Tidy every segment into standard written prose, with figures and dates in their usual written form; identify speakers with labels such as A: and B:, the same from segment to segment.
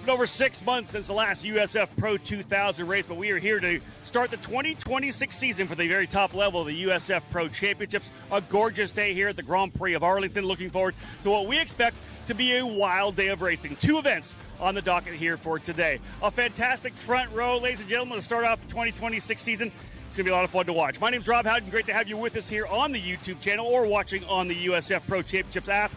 A: been over 6 months since the last USF Pro 2000 race, but we are here to start the 2026 season for the very top level of the USF Pro Championships. A gorgeous day here at the Grand Prix of Arlington. Looking forward to what we expect to be a wild day of racing. 2 events on the docket here for today. A fantastic front row, ladies and gentlemen, to start off the 2026 season. It's going to be a lot of fun to watch. My name's Rob Howden. Great to have you with us here on the YouTube channel or watching on the USF Pro Championships app.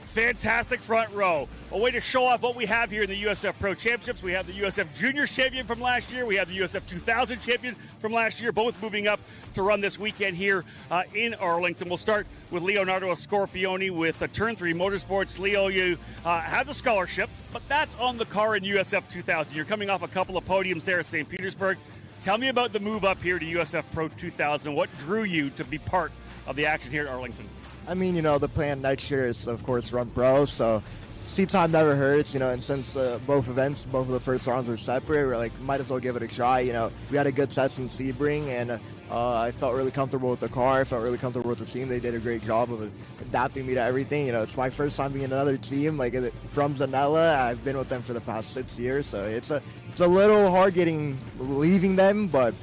A: Fantastic front row. A way to show off what we have here in the USF Pro Championships. We have the USF Junior Champion from last year. We have the USF 2000 Champion from last year, both moving up to run this weekend here in Arlington. We'll start with Leonardo Scorpioni with Turn 3 Motorsports. Leo, you have the scholarship, but that's on the car in USF 2000. You're coming off a couple of podiums there at St. Petersburg. Tell me about the move up here to USF Pro 2000. What drew you to be part of the action here at Arlington?
B: I mean, the plan next year is, of course, run pro, so seat time never hurts, and since both events, both of the first rounds were separate, we're like, might as well give it a try. We had a good test in Sebring, and I felt really comfortable with the car. I felt really comfortable with the team. They did a great job of adapting me to everything. It's my first time being in another team, like from Zanella. I've been with them for the past 6 years, so it's a little hard leaving them, but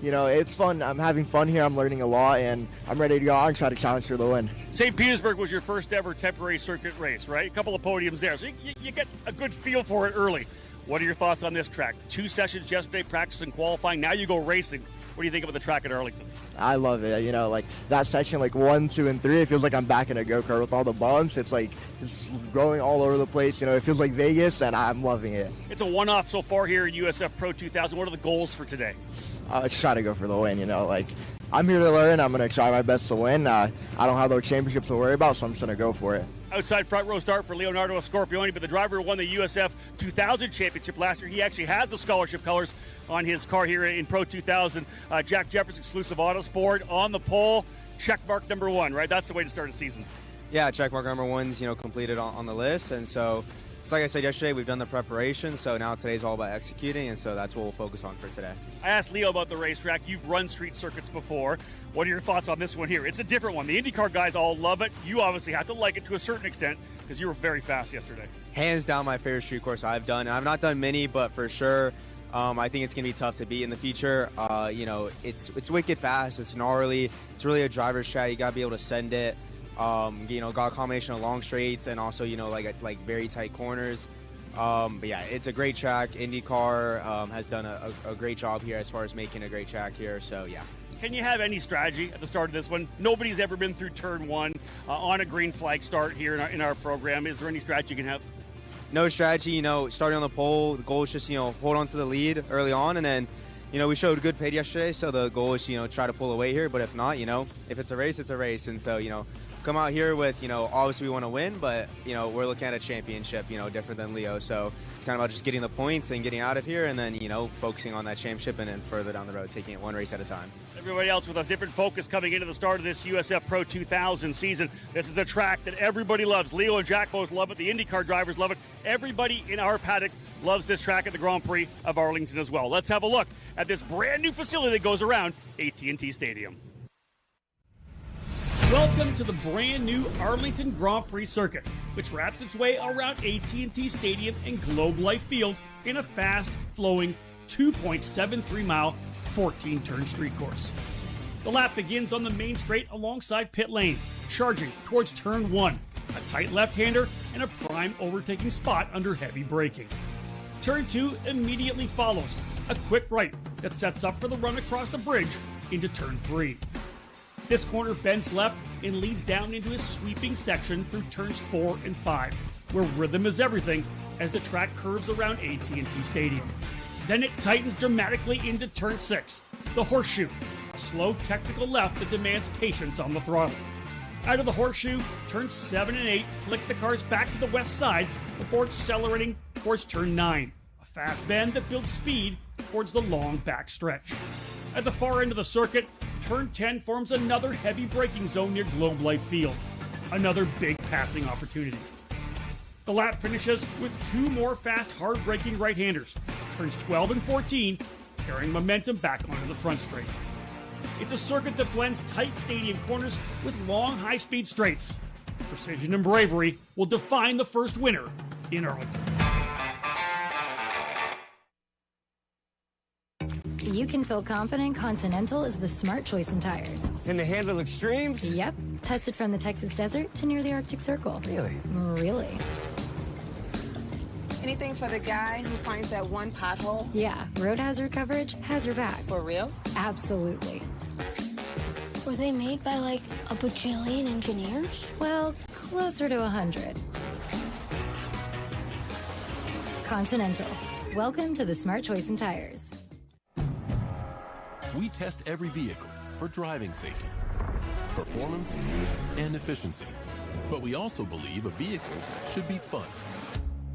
B: it's fun. I'm having fun here. I'm learning a lot, and I'm ready to go out and try to challenge for the win.
A: St. Petersburg was your first ever temporary circuit race, right? A couple of podiums there, so you get a good feel for it early. What are your thoughts on this track? 2 sessions yesterday, practice and qualifying. Now you go racing. What do you think about the track at Arlington?
B: I love it. Like that section, like 1, 2, and 3, it feels like I'm back in a go-kart with all the bumps. It's going all over the place. It feels like Vegas, and I'm loving it.
A: It's a one-off so far here at USF Pro 2000. What are the goals for today?
B: Just try to go for the win, I'm here to learn. I'm going to try my best to win. I don't have those championships to worry about, so I'm just going to go for it.
A: Outside front row start for Leonardo Scorpioni, but the driver who won the USF 2000 championship last year. He actually has the scholarship colors on his car here in Pro 2000. Jack Jefferson exclusive Autosport on the pole. Check mark number 1, right? That's the way to start a season.
C: Yeah, check mark number 1's, completed on the list. And so, it's like I said yesterday, we've done the preparation. So now today's all about executing. And so that's what we'll focus on for today.
A: I asked Leo about the racetrack. You've run street circuits before. What are your thoughts on this one here? It's a different one. The IndyCar guys all love it. You obviously have to like it to a certain extent because you were very fast yesterday.
C: Hands down my favorite street course I've done. I've not done many, but for sure, I think it's going to be tough to beat in the future. It's wicked fast. It's gnarly. It's really a driver's track. You got to be able to send it. Got a combination of long straights and also, like very tight corners. But yeah, it's a great track. IndyCar has done a great job here as far as making a great track here. So yeah.
A: Can you have any strategy at the start of this one? Nobody's ever been through turn 1 on a green flag start here in our program. Is there any strategy you can have?
C: No strategy. Starting on the pole, the goal is just hold on to the lead early on, and then we showed a good pace yesterday. So the goal is try to pull away here. But if not, if it's a race, it's a race, and so come out here with, obviously we want to win, but, we're looking at a championship, different than Leo. So it's kind of about just getting the points and getting out of here and then, focusing on that championship and then further down the road, taking it one race at a time.
A: Everybody else with a different focus coming into the start of this USF Pro 2000 season. This is a track that everybody loves. Leo and Jack both love it. The IndyCar drivers love it. Everybody in our paddock loves this track at the Grand Prix of Arlington as well. Let's have a look at this brand new facility that goes around AT&T Stadium. Welcome to the brand new Arlington Grand Prix circuit, which wraps its way around AT&T Stadium and Globe Life Field in a fast-flowing 2.73-mile, 14-turn street course. The lap begins on the main straight alongside pit lane, charging towards turn 1, a tight left-hander and a prime overtaking spot under heavy braking. Turn 2 immediately follows, a quick right that sets up for the run across the bridge into turn 3. This corner bends left and leads down into a sweeping section through turns 4 and 5, where rhythm is everything as the track curves around AT&T Stadium. Then it tightens dramatically into turn 6, the horseshoe, a slow technical left that demands patience on the throttle. Out of the horseshoe, turns 7 and 8 flick the cars back to the west side before accelerating towards turn 9, a fast bend that builds speed towards the long back stretch. At the far end of the circuit, turn 10 forms another heavy braking zone near Globe Life Field, another big passing opportunity. The lap finishes with 2 more fast, hard-braking right-handers, turns 12 and 14, carrying momentum back onto the front straight. It's a circuit that blends tight stadium corners with long, high-speed straights. Precision and bravery will define the first winner in Arlington.
D: you can feel confident Continental is the smart choice in tires.
E: Can they handle extremes?
D: Yep. Tested from the Texas desert to near the Arctic Circle.
E: Really?
D: Really.
F: Anything for the guy who finds that one pothole?
D: Yeah, road hazard coverage has your back.
F: For real?
D: Absolutely.
G: Were they made by like a bajillion engineers?
D: Well, closer to 100. Continental. Welcome to the smart choice in tires.
H: We test every vehicle for driving safety, performance, and efficiency. But we also believe a vehicle should be fun.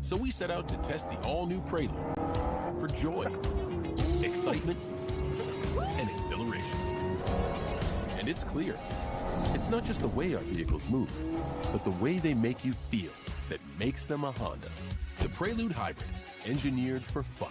H: So we set out to test the all-new Prelude for joy, excitement, and exhilaration. And it's clear, it's not just the way our vehicles move, but the way they make you feel that makes them a Honda. The Prelude Hybrid, engineered for fun.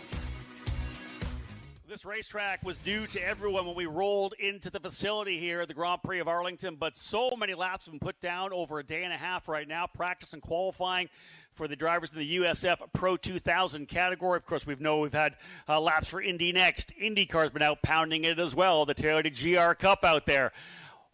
A: This racetrack was new to everyone when we rolled into the facility here at the Grand Prix of Arlington, but so many laps have been put down over a day and a half right now, practice and qualifying for the drivers in the USF Pro 2000 category. Of course, we've had laps for Indy Next. IndyCar's been out pounding it as well, the Toyota GR Cup out there.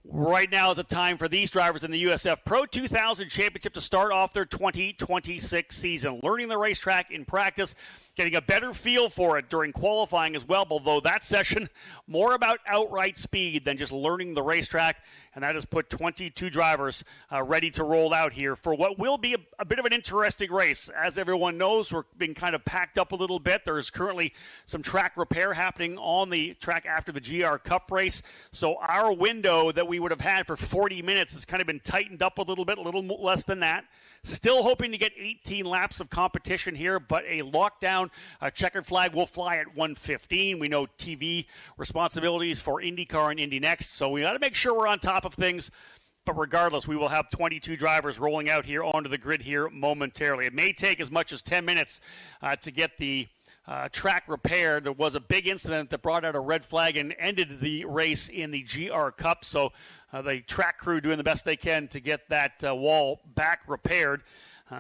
A: Right now is the time for these drivers in the USF Pro 2000 Championship to start off their 2026 season, learning the racetrack in practice, getting a better feel for it during qualifying as well, although that session more about outright speed than just learning the racetrack, and that has put 22 drivers ready to roll out here for what will be a bit of an interesting race. As everyone knows, we're being kind of packed up a little bit. There's currently some track repair happening on the track after the GR Cup race, so our window that we would have had for 40 minutes has kind of been tightened up a little bit, a little less than that. Still hoping to get 18 laps of competition here, but a lockdown checkered flag will fly at 1:15. We know TV responsibilities for IndyCar and Indy Next, so we got to make sure we're on top of things. But regardless, we will have 22 drivers rolling out here onto the grid here momentarily. It may take as much as 10 minutes to get the track repaired. There was a big incident that brought out a red flag and ended the race in the GR Cup, so the track crew doing the best they can to get that wall back repaired.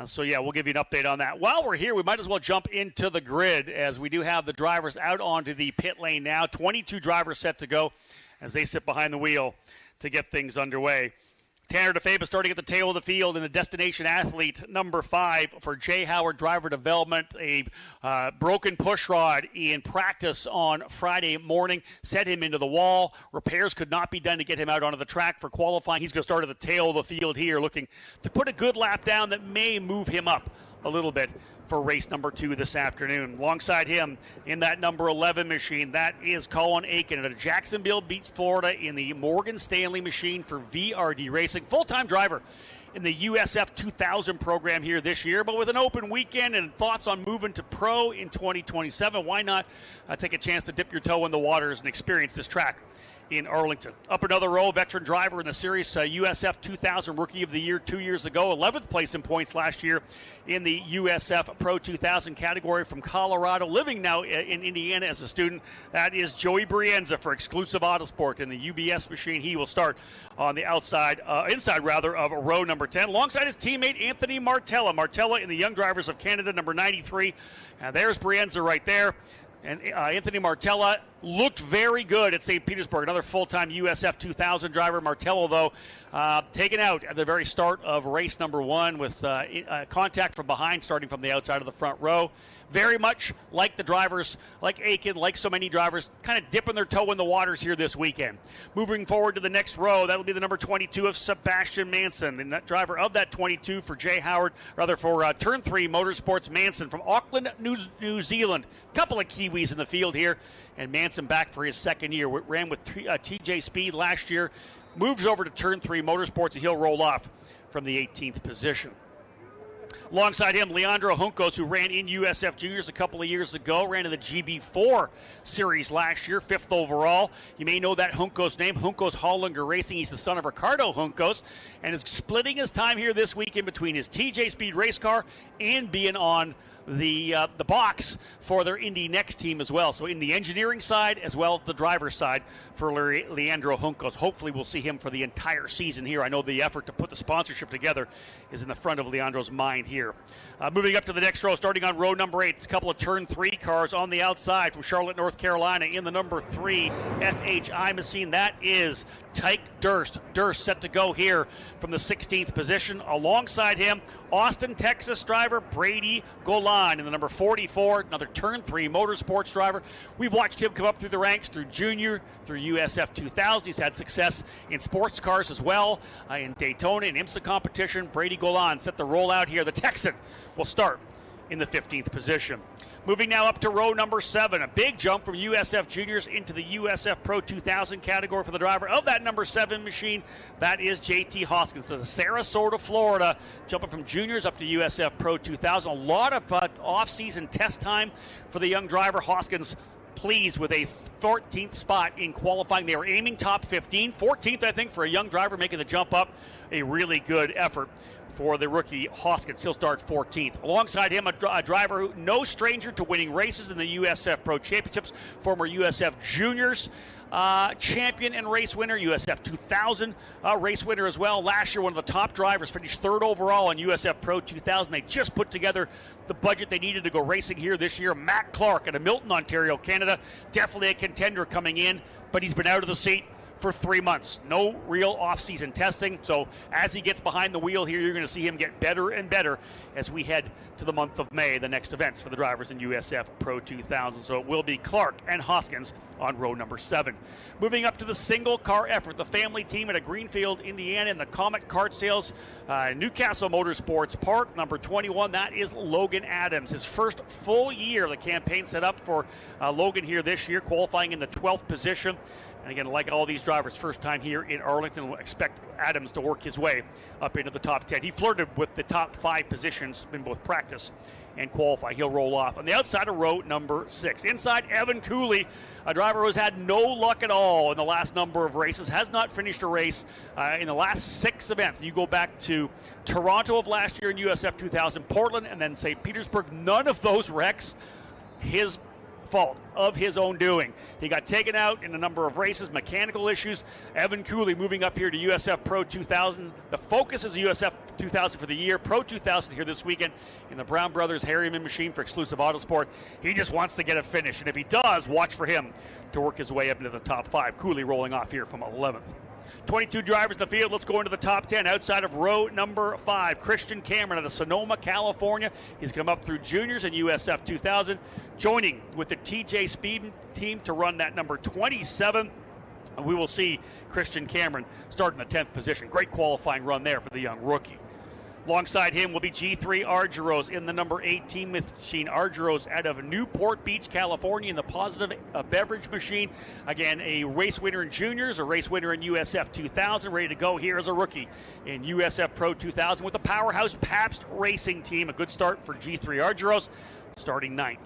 A: So, we'll give you an update on that. While we're here, we might as well jump into the grid as we do have the drivers out onto the pit lane now. 22 drivers set to go as they sit behind the wheel to get things underway. Tanner DeFaba starting at the tail of the field in the destination athlete number 5 for Jay Howard Driver Development. A broken push rod in practice on Friday morning set him into the wall. Repairs could not be done to get him out onto the track for qualifying. He's going to start at the tail of the field here, looking to put a good lap down that may move him up a little bit for race number 2 this afternoon. Alongside him in that number 11 machine, that is Colin Aiken at Jacksonville Beach, Florida, in the Morgan Stanley machine for VRD Racing. Full-time driver in the USF 2000 program here this year, but with an open weekend and thoughts on moving to pro in 2027, why not take a chance to dip your toe in the waters and experience this track in Arlington. Up another row, veteran driver in the series, USF 2000 Rookie of the Year 2 years ago, 11th place in points last year in the USF Pro 2000 category from Colorado, living now in Indiana as a student. That is Joey Brienza for Exclusive Autosport in the UBS machine. He will start on the inside of row number 10, alongside his teammate Anthony Martella. Martella in the Young Drivers of Canada, number 93. And there's Brienza right there. And Anthony Martella looked very good at St. Petersburg, another full-time USF 2000 driver. Martella, though, taken out at the very start of race number 1 with contact from behind, starting from the outside of the front row. Very much like the drivers, like Aiken, like so many drivers, kind of dipping their toe in the waters here this weekend. Moving forward to the next row, that'll be the number 22 of Sebastian Manson, and that driver of that 22 for Jay Howard, for Turn 3 Motorsports, Manson from Auckland, New Zealand. Couple of Kiwis in the field here, and Manson back for his second year. Ran with TJ Speed last year, moves over to Turn 3 Motorsports, and he'll roll off from the 18th position. Alongside him, Leandro Juncos, who ran in USF Juniors a couple of years ago, ran in the GB4 series last year, 5th overall. You may know that Juncos name, Juncos Hollinger Racing. He's the son of Ricardo Juncos, and is splitting his time here this weekend between his TJ Speed race car and being on the box for their Indy Next team as well. So in the engineering side as well as the driver's side for Leandro Juncos. Hopefully we'll see him for the entire season here. I know the effort to put the sponsorship together is in the front of Leandro's mind here. Moving up to the next row, starting on row number 8, it's a couple of turn 3 cars on the outside from Charlotte, North Carolina in the number 3 FHI machine. That is Tyke Durst. Durst set to go here from the 16th position. Alongside him, Austin, Texas driver Brady Golan in the number 44, another turn 3 motorsports driver. We've watched him come up through the ranks through junior, through USF 2000. He's had success in sports cars as well, in Daytona and IMSA competition. Brady Golan set the roll out here. The Texan will start in the 15th position. Moving now up to row number 7, a big jump from USF Juniors into the USF Pro 2000 category for the driver of that number 7 machine. That is JT Hoskins, the Sarasota, Florida, jumping from Juniors up to USF Pro 2000. A lot of off-season test time for the young driver. Hoskins pleased with a 14th spot in qualifying. They were aiming top 15, 14th, I think, for a young driver making the jump up. A really good effort for the rookie Hoskins. He'll start 14th. Alongside him, a driver who no stranger to winning races in the USF Pro Championships, former USF Juniors champion and race winner, USF 2000 race winner as well. Last year, one of the top drivers, finished 3rd overall in USF Pro 2000. They just put together the budget they needed to go racing here this year. Matt Clark out of Milton, Ontario, Canada. Definitely a contender coming in, but he's been out of the seat for 3 months. No real off-season testing. So as he gets behind the wheel here, you're going to see him get better and better as we head to the month of May, the next events for the drivers in USF Pro 2000. So it will be Clark and Hoskins on row number 7. Moving up to the single car effort, the family team out of Greenfield, Indiana, in the Comet Kart Sales Newcastle Motorsports Park, number 21. That is Logan Adams. His first full year of the campaign set up for Logan here this year, qualifying in the 12th position. And again, like all these drivers, first time here in Arlington, we'll expect Adams to work his way up into the top 10. He flirted with the top 5 positions in both practice and qualify. He'll roll off. On the outside of row number 6, inside Evan Cooley, a driver who's had no luck at all in the last number of races, has not finished a race in the last 6 events. You go back to Toronto of last year in USF 2000, Portland, and then St. Petersburg. None of those wrecks his fault, of his own doing. He got taken out in a number of races, mechanical issues. Evan Cooley moving up here to USF Pro 2000. The focus is USF 2000 for the year. Pro 2000 here this weekend in the Brown Brothers Harriman machine for Exclusive Autosport. He just wants to get a finish, and if he does, watch for him to work his way up into the top 5. Cooley rolling off here from 11th. 22 drivers in the field. Let's go into the top 10. Outside of row number 5, Christian Cameron out of Sonoma, California. He's come up through juniors in USF 2000, joining with the TJ Speed team to run that number 27. And we will see Christian Cameron start in the 10th position. Great qualifying run there for the young rookie. Alongside him will be G3 Argyros in the number 18 machine. Argyros out of Newport Beach, California in the Positive Beverage machine. Again, a race winner in juniors, a race winner in USF 2000, ready to go here as a rookie in USF Pro 2000 with the powerhouse Pabst Racing team. A good start for G3 Argyros, starting 9th.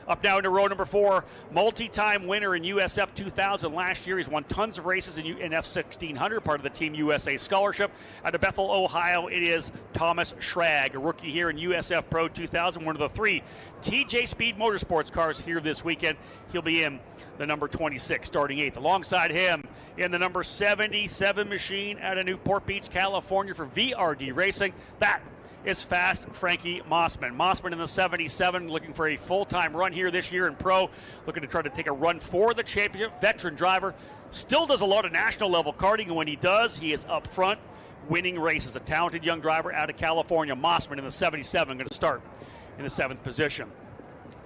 A: Up now into row number 4, multi-time winner in USF 2000 last year. He's won tons of races in F1600, part of the Team USA scholarship. Out of Bethel, Ohio, it is Thomas Schrag, a rookie here in USF Pro 2000, one of the 3 TJ Speed Motorsports cars here this weekend. He'll be in the number 26, starting 8th. Alongside him in the number 77 machine out of Newport Beach, California for VRD Racing. That is Fast Frankie Mossman. Mossman in the 77, looking for a full-time run here this year in Pro, looking to try to take a run for the championship. Veteran driver, still does a lot of national-level karting, and when he does, he is up front winning races. A talented young driver out of California. Mossman in the 77, going to start in the 7th position.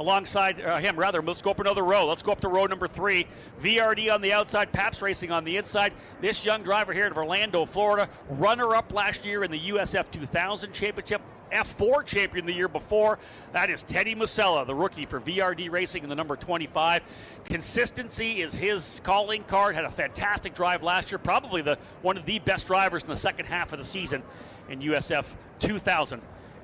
A: Alongside him, let's go up another row. Let's go up to row number 3. VRD on the outside, Pabst Racing on the inside. This young driver here in Orlando, Florida, runner-up last year in the USF 2000 championship, F4 champion the year before. That is Teddy Musella, the rookie for VRD Racing in the number 25. Consistency is his calling card. Had a fantastic drive last year, probably one of the best drivers in the second half of the season in USF 2000.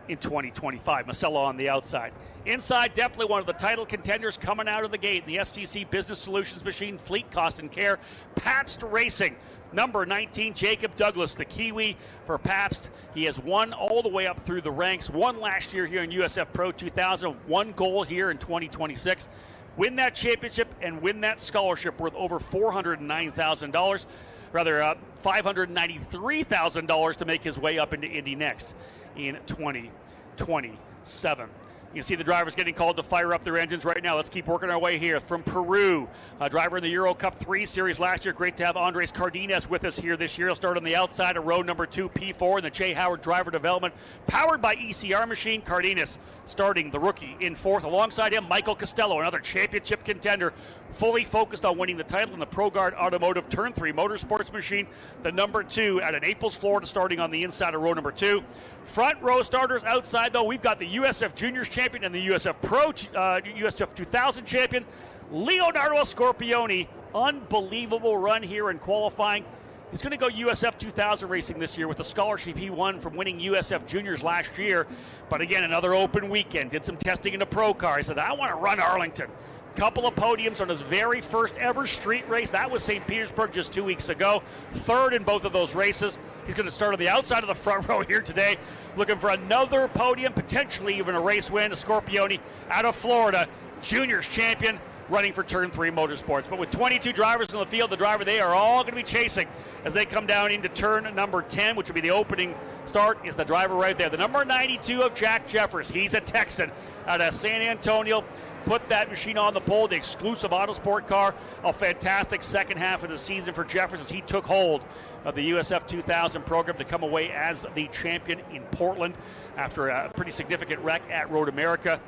A: in 2025. Masella on the outside. Inside, definitely one of the title contenders coming out of the gate. The FCC Business Solutions machine, Fleet Cost and Care, Pabst Racing. Number 19, Jacob Douglas, the Kiwi for Pabst. He has won all the way up through the ranks. Won last year here in USF Pro 2000. One goal here in 2026. Win that championship and win that scholarship worth over $409,000. Rather, $593,000 to make his way up into Indy next in 2027. You can see the drivers getting called to fire up their engines right now. Let's keep working our way here. From Peru, a driver in the Euro Cup 3 Series last year. Great to have Andres Cardenas with us here this year. He'll start on the outside of row number 2, P4, in the Jay Howard driver development. Powered by ECR machine, Cardenas starting the rookie in 4th. Alongside him, Michael Costello, another championship contender, fully focused on winning the title in the ProGuard Automotive Turn 3 Motorsports machine. The number 2 out of Naples, Florida, starting on the inside of row number 2. Front row starters outside, though, we've got the USF Juniors champion and the USF Pro, USF 2000 champion, Leonardo Scorpioni. Unbelievable run here in qualifying. He's going to go USF 2000 racing this year with the scholarship he won from winning USF Juniors last year. But again, another open weekend. Did some testing in a pro car. He said, I want to run Arlington. Couple of podiums on his very first ever street race. That was St. Petersburg just 2 weeks ago. 3rd in both of those races. He's going to start on the outside of the front row here today, looking for another podium, potentially even a race win. A Scorpioni out of Florida, juniors champion, running for Turn 3 Motorsports. But with 22 drivers in the field, the driver they are all going to be chasing as they come down into turn number 10, which will be the opening start, is the driver right there. The number 92 of Jack Jeffers. He's a Texan out of San Antonio. Put that machine on the pole, the exclusive Autosport car. A fantastic second half of the season for Jeffers as he took hold of the USF 2000 program to come away as the champion in Portland after a pretty significant wreck at Road America.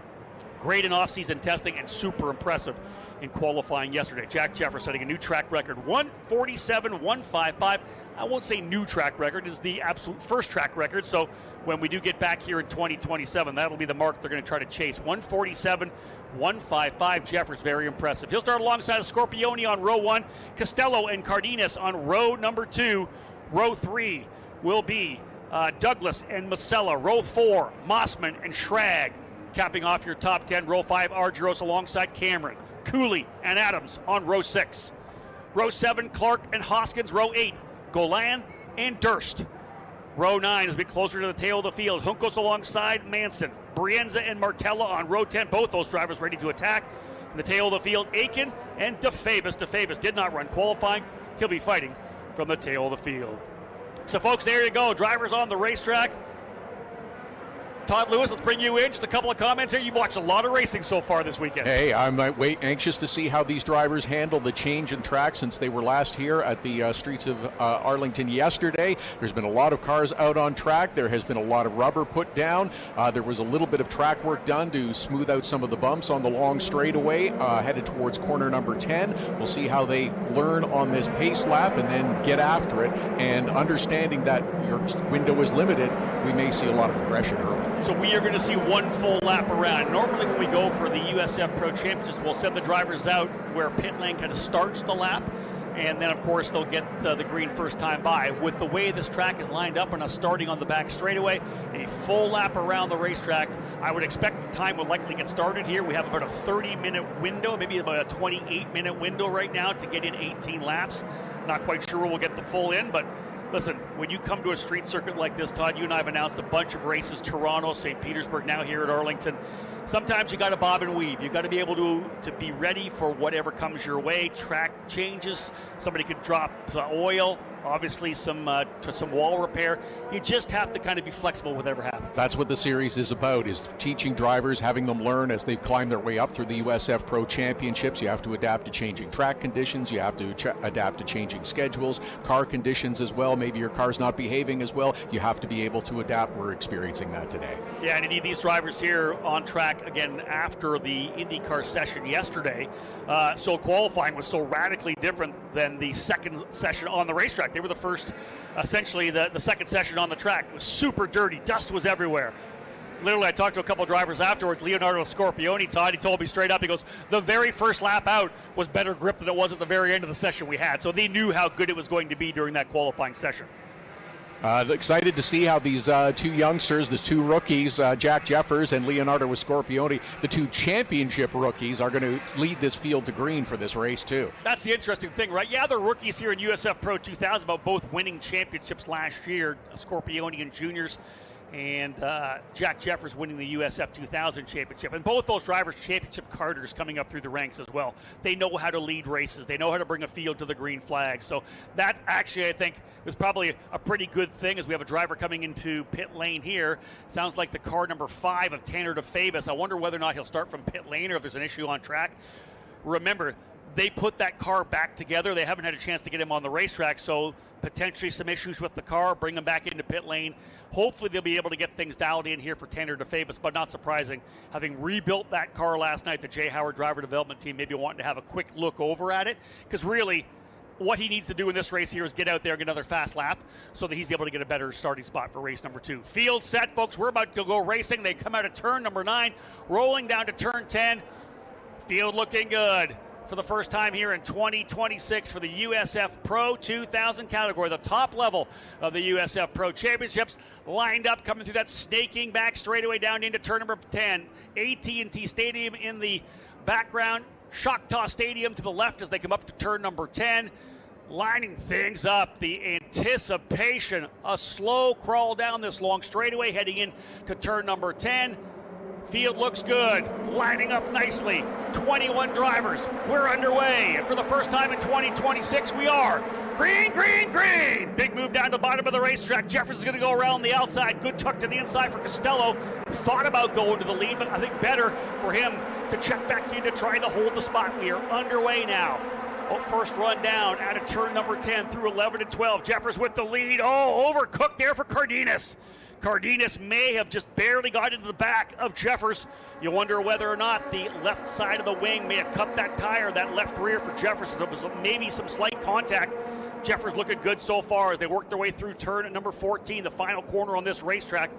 A: Great in off-season testing and super impressive in qualifying yesterday. Jack Jeffers setting a new track record, 147.155. I won't say new track record, is the absolute first track record. So when we do get back here in 2027, that'll be the mark they're going to try to chase. 147.155. Jeffers, very impressive. He'll start alongside of Scorpioni on row 1, Costello and Cardenas on row number 2. Row 3 will be Douglas and Masella. Row 4, Mossman and Schrag. Capping off your top 10, row 5, Argyros alongside Cameron, Cooley, and Adams on row 6. Row 7, Clark and Hoskins. Row 8, Golan and Durst. Row 9 is a bit closer to the tail of the field. Juncos alongside Manson, Brienza and Martella on row 10. Both those drivers ready to attack. In the tail of the field, Aiken and DeFabus. DeFabus did not run qualifying. He'll be fighting from the tail of the field. So, folks, there you go. Drivers on the racetrack. Todd Lewis, let's bring you in. Just a couple of comments here. You've watched a lot of racing so far this weekend.
E: Hey, I'm anxious to see how these drivers handle the change in track since they were last here at the streets of Arlington yesterday. There's been a lot of cars out on track. There has been a lot of rubber put down. There was a little bit of track work done to smooth out some of the bumps on the long straightaway headed towards corner number 10. We'll see how they learn on this pace lap and then get after it. And understanding that your window is limited, we may see a lot of progression early.
A: So we are going to see one full lap around. Normally when we go for the USF Pro Championships, we'll send the drivers out where pit lane kind of starts the lap, and then, of course, they'll get the green first time by. With the way this track is lined up and us starting on the back straightaway, a full lap around the racetrack, I would expect the time will likely get started here. We have about a 30-minute window, maybe about a 28-minute window right now to get in 18 laps. Not quite sure we'll get the full in, but listen, when you come to a street circuit like this, Todd, you and I have announced a bunch of races, Toronto, St. Petersburg, now here at Arlington. Sometimes you got to bob and weave. You got to be able to be ready for whatever comes your way. Track changes. Somebody could drop oil. Obviously, some wall repair. You just have to kind of be flexible with whatever happens.
E: That's what the series is about, is teaching drivers, having them learn as they climb their way up through the USF Pro Championships. You have to adapt to changing track conditions. You have to adapt to changing schedules, car conditions as well. Maybe your car's not behaving as well. You have to be able to adapt. We're experiencing that today.
A: Yeah, and you need these drivers here on track again after the IndyCar session yesterday. So qualifying was so radically different than the second session on the racetrack. They were the first, essentially the second session on the track. It was super dirty. Dust was everywhere. Literally, I talked to a couple of drivers afterwards. Leonardo Scorpioni, Todd, he told me straight up, he goes, the very first lap out was better grip than it was at the very end of the session we had. So they knew how good it was going to be during that qualifying session.
E: Excited to see how these two youngsters, the two rookies, Jack Jeffers and Leonardo Scorpioni, the two championship rookies, are going to lead this field to green for this race too.
A: That's the interesting thing, right? Yeah, they're rookies here in USF Pro 2000, but both winning championships last year, Scorpioni and juniors, and Jack Jeffers winning the USF 2000 championship. And both those drivers, championship carters, coming up through the ranks as well. They know how to lead races. They know how to bring a field to the green flag. So that actually, I think, was probably a pretty good thing, as we have a driver coming into pit lane here. Sounds like the car number 5 of Tanner DeFabis. I wonder whether or not he'll start from pit lane or if there's an issue on track. Remember, they put that car back together. They haven't had a chance to get him on the racetrack, so potentially some issues with the car, bring him back into pit lane. Hopefully they'll be able to get things dialed in here for Tanner DeFabis, but not surprising. Having rebuilt that car last night, the Jay Howard driver development team maybe wanting to have a quick look over at it, because really what he needs to do in this race here is get out there and get another fast lap so that he's able to get a better starting spot for race number 2. Field set, folks. We're about to go racing. They come out of turn number 9, rolling down to turn 10. Field looking good for the first time here in 2026 for the USF Pro 2000 category, the top level of the USF Pro Championships. Lined up, coming through that snaking back straightaway down into turn number 10. AT&T Stadium in the background, Choctaw Stadium to the left as they come up to turn number 10. Lining things up, the anticipation, a slow crawl down this long straightaway heading in to turn number 10. Field looks good, lining up nicely. 21 drivers, we're underway. And for the first time in 2026, we are green, green, green. Big move down to the bottom of the racetrack. Jeffers is going to go around the outside. Good tuck to the inside for Costello. He's thought about going to the lead, but I think better for him to check back in to try to hold the spot. We are underway now. First run down out of turn number 10 through 11 and 12. Jeffers with the lead. Oh, overcooked there for Cardenas. Cardenas may have just barely got into the back of Jeffers. You wonder whether or not the left side of the wing may have cut that tire, that left rear for Jeffers. There was maybe some slight contact. Jeffers looking good so far as they work their way through turn at number 14, the final corner on this racetrack.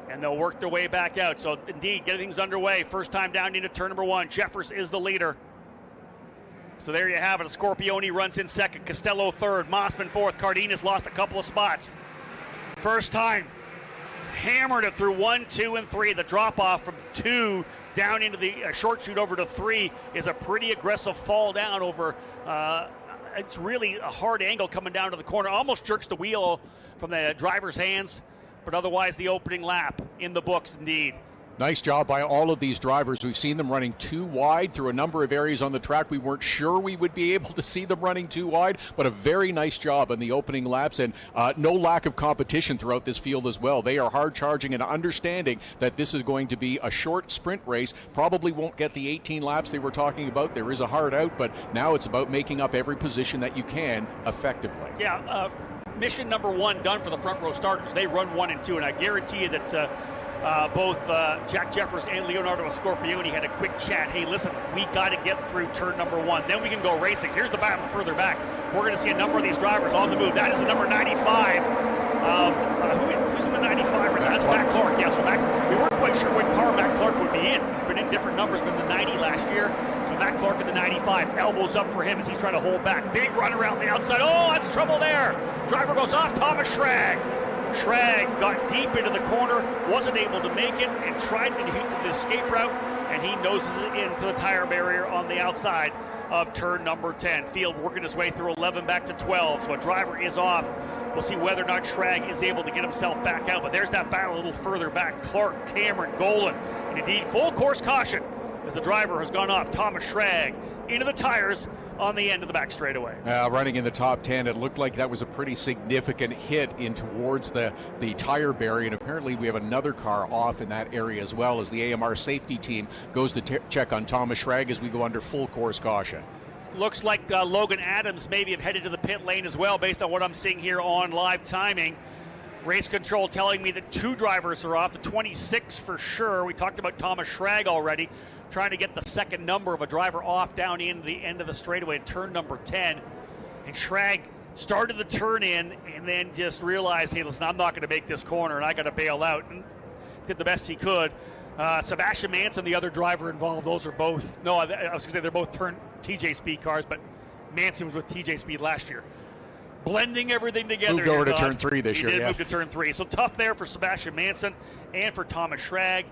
A: And they'll work their way back out. So, indeed, getting things underway. First time down into turn number 1. Jeffers is the leader. So there you have it. Scorpioni runs in second. Costello third. Mossman fourth. Cardenas lost a couple of spots. First time. Hammered it through 1, 2, and 3. The drop-off from 2 down into the short chute over to 3 is a pretty aggressive fall down over. It's really a hard angle coming down to the corner. Almost jerks the wheel from the driver's hands. But otherwise, the opening lap in the books, indeed.
E: Nice job by all of these drivers. We've seen them running too wide through a number of areas on the track. We weren't sure we would be able to see them running too wide, but a very nice job in the opening laps, and no lack of competition throughout this field as well. They are hard charging and understanding that this is going to be a short sprint race. Probably won't get the 18 laps they were talking about. There is a hard out, but now it's about making up every position that you can effectively.
A: Yeah, mission number 1 done for the front row starters. They run 1 and 2, and I guarantee you that both Jack Jeffers and Leonardo Scorpioni had a quick chat. Hey, listen, we got to get through turn number 1. Then we can go racing. Here's the battle further back. We're going to see a number of these drivers on the move. That is the number 95 of who's in the 95 right now? That's Matt Clark. Yeah, so we weren't quite sure what car Matt Clark would be in. He's been in different numbers, been in the 90 last year. So Matt Clark in the 95. Elbows up for him as he's trying to hold back. Big run around the outside. Oh, that's trouble there. Driver goes off. Thomas Schrag. Schrag got deep into the corner, wasn't able to make it, and tried to hit the escape route, and he noses it into the tire barrier on the outside of turn number 10. Field working his way through 11 back to 12, so a driver is off. We'll see whether or not Schrag is able to get himself back out, but there's that battle a little further back. Clark, Cameron, Golan, and indeed full course caution as the driver has gone off. Thomas Schrag into the tires on the end of the back straightaway.
E: Running in the top 10, it looked like that was a pretty significant hit in towards the tire barrier, and apparently we have another car off in that area as well as the AMR safety team goes to check on Thomas Schrag as we go under full course caution.
A: Looks like Logan Adams maybe have headed to the pit lane as well based on what I'm seeing here on live timing. Race control telling me that 2 drivers are off, the 26 for sure. We talked about Thomas Schrag already, trying to get the second number of a driver off down in the end of the straightaway, turn number 10. And Schrag started the turn in and then just realized, hey, listen, I'm not going to make this corner and I got to bail out. And did the best he could. Sebastian Manson, the other driver involved, those are both, I was going to say they're both TJ Speed cars, but Manson was with TJ Speed last year. blending everything together.
E: Moved over to turn 3 this year.
A: He did
E: yes.
A: move to turn 3. So tough there for Sebastian Manson and for Thomas Schrag.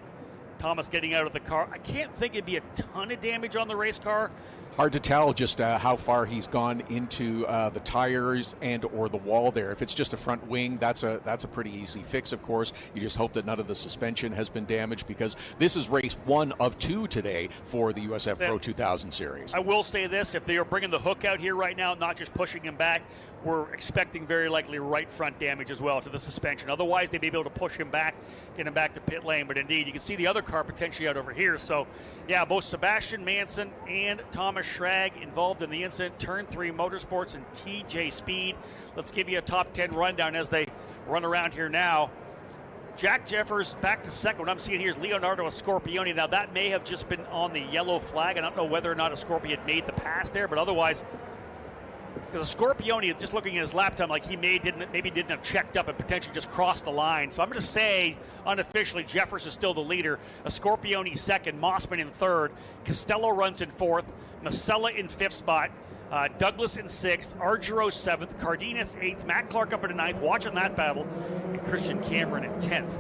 A: Thomas getting out of the car. I can't think it'd be a ton of damage on the race car.
E: Hard to tell just how far he's gone into the tires and or the wall there. If it's just a front wing, that's a pretty easy fix, of course. You just hope that none of the suspension has been damaged, because this is race 1 of 2 today for the USF Pro 2000 series.
A: I will say this, if they are bringing the hook out here right now, not just pushing him back, we're expecting very likely right front damage as well to the suspension. Otherwise, they may be able to push him back, get him back to pit lane. But indeed, you can see the other car potentially out over here. So, yeah, both Sebastian Manson and Thomas Schrag involved in the incident. Turn 3 Motorsports and TJ Speed. Let's give you a top 10 rundown as they run around here now. Jack Jeffers back to second. What I'm seeing here is Leonardo Scorpioni. Now, that may have just been on the yellow flag. I don't know whether or not Scorpioni had made the pass there, but otherwise, because Scorpioni, just looking at his lap time, like he maybe didn't have checked up and potentially just crossed the line. So I'm going to say, unofficially, Jeffers is still the leader. Scorpioni second, Mossman in third, Costello runs in fourth, Masella in fifth spot, Douglas in sixth, Argiro seventh, Cardenas eighth, Matt Clark up into ninth, watching that battle, and Christian Cameron in 10th.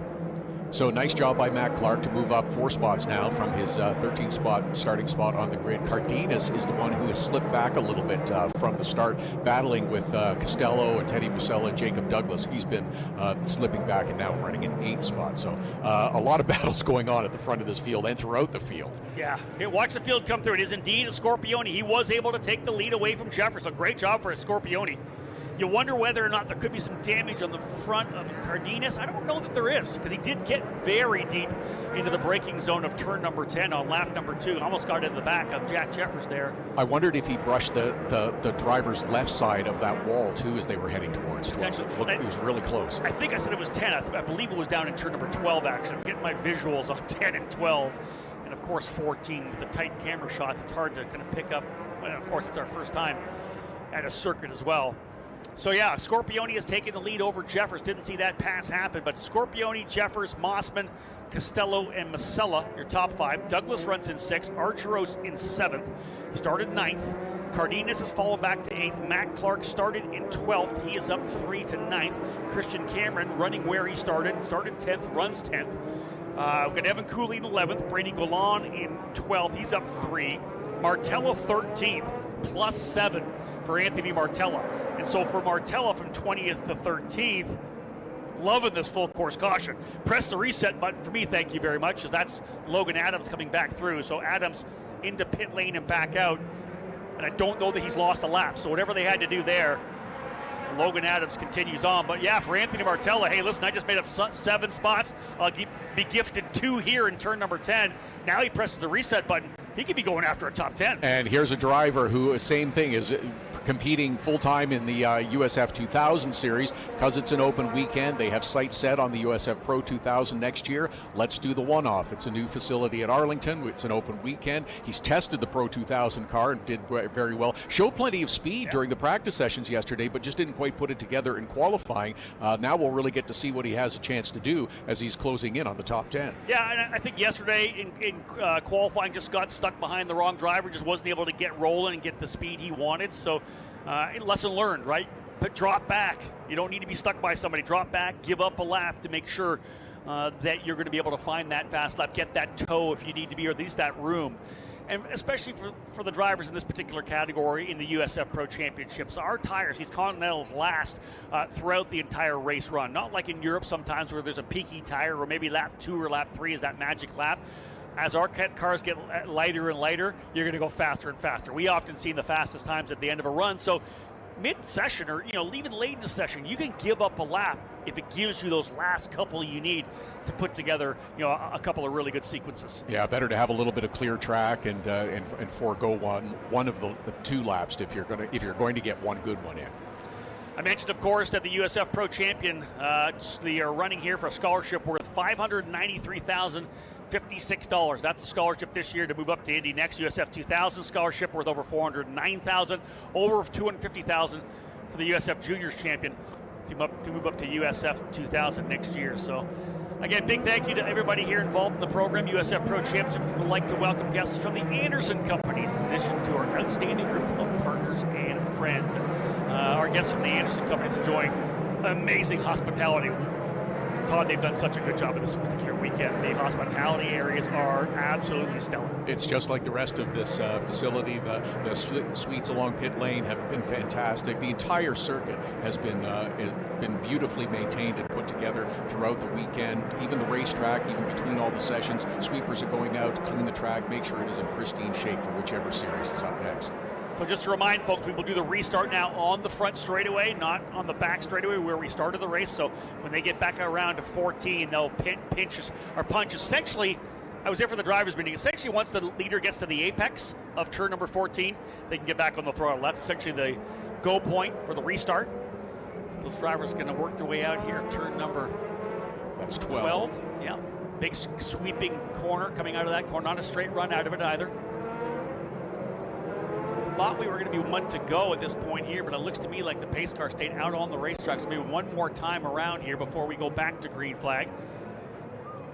E: So nice job by Matt Clark to move up 4 spots now from his 13th spot, starting spot on the grid. Cardenas is the one who has slipped back a little bit from the start, battling with Costello and Teddy Musella and Jacob Douglas. He's been slipping back and now running in 8th spot. So a lot of battles going on at the front of this field and throughout the field.
A: Yeah, watch the field come through. It is indeed a Scorpioni. He was able to take the lead away from Jeffers. So great job for a Scorpioni. You wonder whether or not there could be some damage on the front of Cardenas. I don't know that there is, because he did get very deep into the braking zone of turn number 10 on lap number 2. Almost got into the back of Jack Jeffers there.
E: I wondered if he brushed the driver's left side of that wall, too, as they were heading towards 12. It was really close.
A: I think I said it was 10. I believe it was down in turn number 12, actually. I'm getting my visuals on 10 and 12. And, of course, 14 with the tight camera shots. It's hard to kind of pick up. And, of course, it's our first time at a circuit as well. So, yeah, Scorpioni has taken the lead over Jeffers. Didn't see that pass happen, but Scorpioni, Jeffers, Mossman, Costello, and Masella, your top 5. Douglas runs in 6th. Argyros in 7th. He started 9th. Cardenas has fallen back to 8th. Matt Clark started in 12th. He is up 3 to 9th. Christian Cameron running where he started 10th, runs 10th. We've got Evan Cooley in 11th. Brady Golan in 12th. He's up 3. Martella 13th, plus 7 for Anthony Martella. And so for Martella from 20th to 13th, loving this full course caution. Press the reset button for me, thank you very much, as that's Logan Adams coming back through. So Adams into pit lane and back out. And I don't know that he's lost a lap. So whatever they had to do there, Logan Adams continues on. But yeah, for Anthony Martella, hey, listen, I just made up 7 spots. I'll be gifted 2 here in turn number 10. Now he presses the reset button. He could be going after a top 10.
E: And here's a driver who, same thing, is competing full-time in the USF 2000 series. Because it's an open weekend, they have sights set on the USF Pro 2000 next year. Let's do the one-off. It's a new facility at Arlington. It's an open weekend. He's tested the Pro 2000 car and did very well. Showed plenty of speed during the practice sessions yesterday, but just didn't quite put it together in qualifying. Now we'll really get to see what he has a chance to do as he's closing in on the top 10.
A: Yeah, and I think yesterday in qualifying just got stuck behind the wrong driver, just wasn't able to get rolling and get the speed he wanted. So lesson learned, right? But drop back. You don't need to be stuck by somebody. Drop back, give up a lap to make sure that you're going to be able to find that fast lap, get that toe if you need to be, or at least that room. And especially for the drivers in this particular category in the USF Pro Championships, our tires, these Continentals last throughout the entire race run. Not like in Europe sometimes where there's a peaky tire, or maybe lap 2 or lap 3 is that magic lap. As our cars get lighter and lighter, you're going to go faster and faster. We often see the fastest times at the end of a run. So mid-session, or even late in the session, you can give up a lap if it gives you those last couple you need to put together a couple of really good sequences.
E: Yeah, better to have a little bit of clear track and forego one of the 2 laps if you're going to get one good one in.
A: I mentioned, of course, that the USF Pro Champion, they are running here for a scholarship worth $593,056. That's a scholarship this year to move up to Indy next. USF 2000 scholarship worth over $409,000, over $250,000 for the USF Juniors Champion to move up to USF 2000 next year. So, again, big thank you to everybody here involved in the program. USF Pro Championship would like to welcome guests from the Anderson Companies, in addition to our outstanding group of partners and friends. Our guests from the Anderson Company is enjoying amazing hospitality. Todd, they've done such a good job of this particular weekend. The hospitality areas are absolutely stellar.
E: It's just like the rest of this facility. The suites along pit lane have been fantastic. The entire circuit has been beautifully maintained and put together throughout the weekend. Even the racetrack, even between all the sessions, sweepers are going out to clean the track, make sure it is in pristine shape for whichever series is up next.
A: So just to remind folks, we will do the restart now on the front straightaway, not on the back straightaway where we started the race. So when they get back around to 14, they'll punch. Essentially, I was there for the drivers' meeting. Essentially, once the leader gets to the apex of turn number 14, they can get back on the throttle. That's essentially the go point for the restart. So those drivers are going to work their way out here. Turn number
E: That's 12.
A: Yeah, big sweeping corner coming out of that corner. Not a straight run out of it either. Thought we were going to be one to go at this point here, but it looks to me like the pace car stayed out on the racetrack. So maybe one more time around here before we go back to green flag.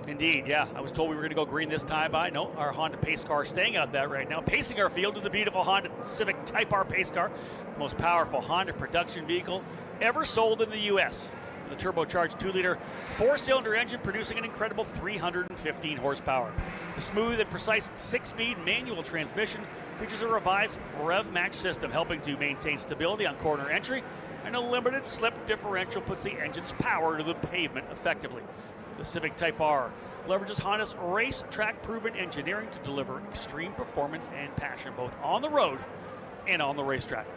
A: Indeed, yeah. I was told we were going to go green this time. No, our Honda pace car staying out that right now. Pacing our field is a beautiful Honda Civic Type R pace car, the most powerful Honda production vehicle ever sold in the U.S. The turbocharged 2-liter 4-cylinder engine producing an incredible 315 horsepower. The smooth and precise 6-speed manual transmission features a revised Rev Max system helping to maintain stability on corner entry, and a limited slip differential puts the engine's power to the pavement effectively. The Civic Type R leverages Honda's racetrack proven engineering to deliver extreme performance and passion both on the road and on the racetrack.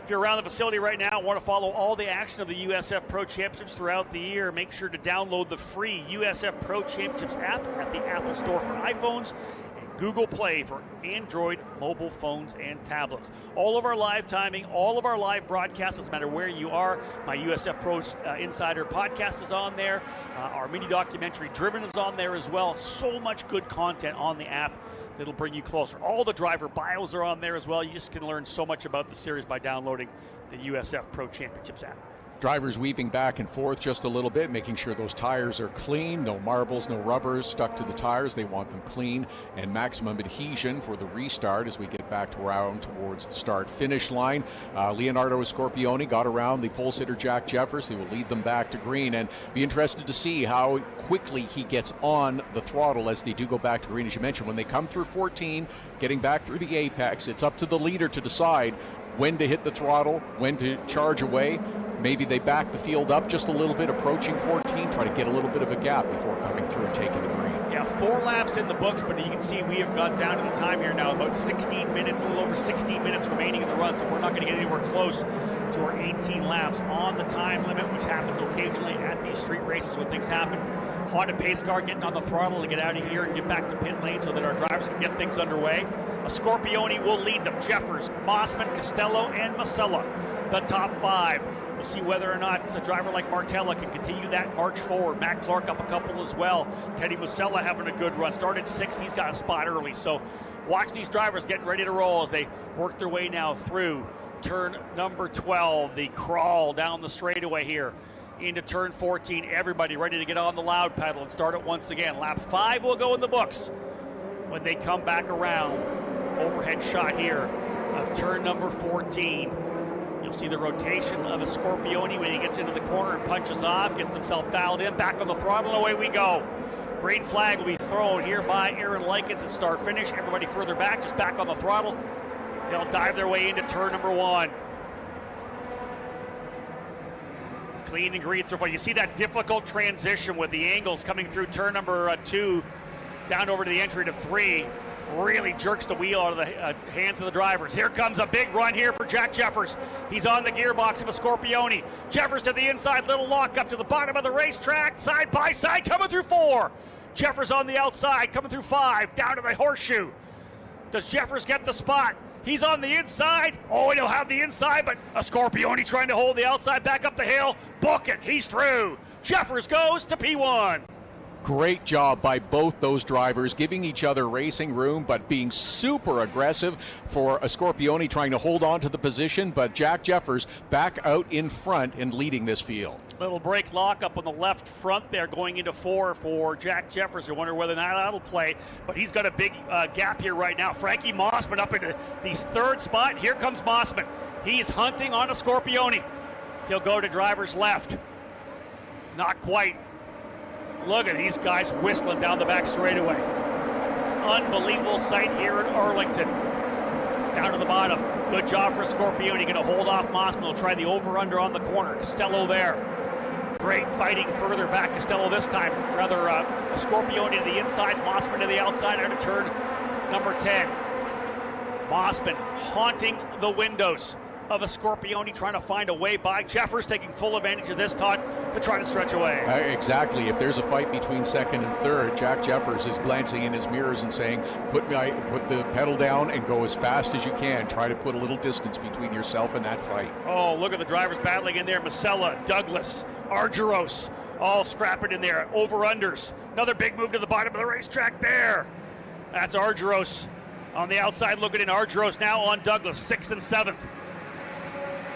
A: If you're around the facility right now and want to follow all the action of the USF Pro Championships throughout the year, make sure to download the free USF Pro Championships app at the Apple Store for iPhones and Google Play for Android mobile phones and tablets. All of our live timing, all of our live broadcasts, doesn't matter where you are. My USF Pro Insider podcast is on there. Our mini documentary Driven is on there as well. So much good content on the app that'll bring you closer. All the driver bios are on there as well. You just can learn so much about the series by downloading the USF Pro Championships app.
E: Drivers weaving back and forth just a little bit, making sure those tires are clean, no marbles, no rubbers stuck to the tires. They want them clean, and maximum adhesion for the restart as we get back around towards the start-finish line. Leonardo Scorpioni got around the pole sitter Jack Jeffers. He will lead them back to green, and be interested to see how quickly he gets on the throttle as they do go back to green. As you mentioned, when they come through 14, getting back through the apex, it's up to the leader to decide when to hit the throttle, when to charge away. Maybe they back the field up just a little bit, approaching 14, try to get a little bit of a gap before coming through and taking the green.
A: Yeah, 4 laps in the books, but you can see we have got down to the time here now, about 16 minutes, a little over 16 minutes remaining in the run, so we're not going to get anywhere close to our 18 laps on the time limit, which happens occasionally at these street races when things happen. Honda pace car getting on the throttle to get out of here and get back to pit lane so that our drivers can get things underway. A Scorpioni will lead them. Jeffers, Mossman, Costello, and Masella, the top 5. We'll see whether or not a driver like Martella can continue that march forward. Matt Clark up a couple as well. Teddy Musella having a good run. Started 6th. He's got a spot early. So watch these drivers getting ready to roll as they work their way now through turn number 12. The crawl down the straightaway here into turn 14. Everybody ready to get on the loud pedal and start it once again. Lap 5 will go in the books when they come back around. Overhead shot here of turn number 14. You'll see the rotation of a Scorpioni when he gets into the corner and punches off, gets himself dialed in, back on the throttle, and away we go. Green flag will be thrown here by Aaron Likens at start finish. Everybody further back, just back on the throttle. They'll dive their way into turn number 1. Clean and green so far. You see that difficult transition with the angles coming through turn number 2 down over to the entry to 3. Really jerks the wheel out of the hands of the drivers. Here comes a big run here for Jack Jeffers. He's on the gearbox of a Scorpioni. Jeffers to the inside, little lock up to the bottom of the racetrack, side by side, coming through 4. Jeffers on the outside, coming through 5, down to the horseshoe. Does Jeffers get the spot? He's on the inside. Oh, he'll have the inside, but a Scorpioni trying to hold the outside back up the hill. Book it, he's through. Jeffers goes to P1.
E: Great job by both those drivers, giving each other racing room, but being super aggressive for a Scorpione trying to hold on to the position, but Jack Jeffers back out in front and leading this field.
A: Little brake lock up on the left front there going into 4 for Jack Jeffers. I wonder whether or not that'll play, but he's got a big gap here right now. Frankie Mossman up into the 3rd spot. Here comes Mossman. He's hunting on a Scorpione. He'll go to driver's left. Not quite. Look at these guys whistling down the back straightaway. Unbelievable sight here in Arlington. Down to the bottom. Good job for Scorpione. Going to hold off Mossman. He'll try the over-under on the corner. Costello there. Great fighting further back. Costello this time. Rather, Scorpione to the inside. Mossman to the outside. Out of turn number 10. Mossman haunting the windows of a Scorpione, trying to find a way by. Jeffers taking full advantage of this, Todd, to try to stretch away.
E: Exactly. If there's a fight between 2nd and 3rd, Jack Jeffers is glancing in his mirrors and saying, put the pedal down and go as fast as you can. Try to put a little distance between yourself and that fight.
A: Oh, look at the drivers battling in there. Masella, Douglas, Argyros, all scrapping in there. Over-unders. Another big move to the bottom of the racetrack there. That's Argyros on the outside looking in. Argyros now on Douglas, 6th and 7th.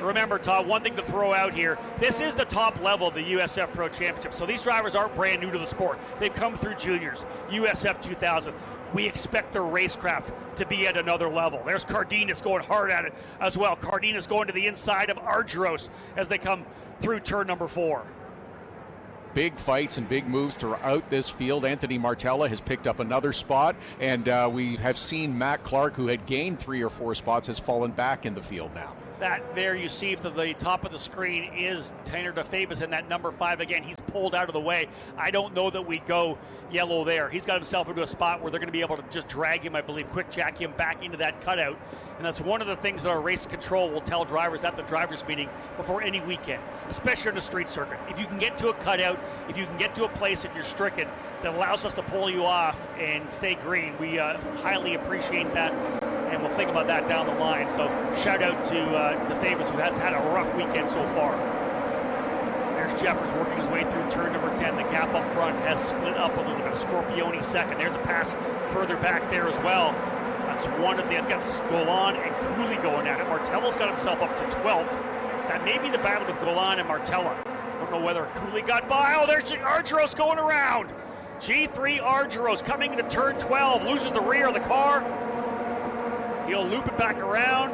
A: Remember, Todd, one thing to throw out here. This is the top level of the USF Pro Championship, so these drivers aren't brand new to the sport. They've come through juniors, USF 2000. We expect their racecraft to be at another level. There's Cardenas going hard at it as well. Cardenas going to the inside of Argyros as they come through turn number 4.
E: Big fights and big moves throughout this field. Anthony Martella has picked up another spot, and we have seen Matt Clark, who had gained 3 or 4 spots, has fallen back in the field now.
A: That there you see to the top of the screen is Tanner DeFabis in that number 5 again. He's pulled out of the way. I don't know that we'd go yellow there. He's got himself into a spot where they're going to be able to just drag him, I believe, quick jack him back into that cutout. And that's one of the things that our race control will tell drivers at the drivers meeting before any weekend, especially on the street circuit. If you can get to a cutout, if you can get to a place, if you're stricken, that allows us to pull you off and stay green, we highly appreciate that. And we'll think about that down the line. So shout out to DeFabis, who has had a rough weekend so far. There's Jeffers working his way through turn number 10. The gap up front has split up a little bit. Scorpione second. There's a pass further back there as well. That's one of the, I've got Golan and Cooley going at it. Martella's got himself up to 12th. That may be the battle with Golan and Martella. Don't know whether Cooley got by. Oh, there's Argyros going around. G3 Argyros coming into turn 12. Loses the rear of the car. He'll loop it back around.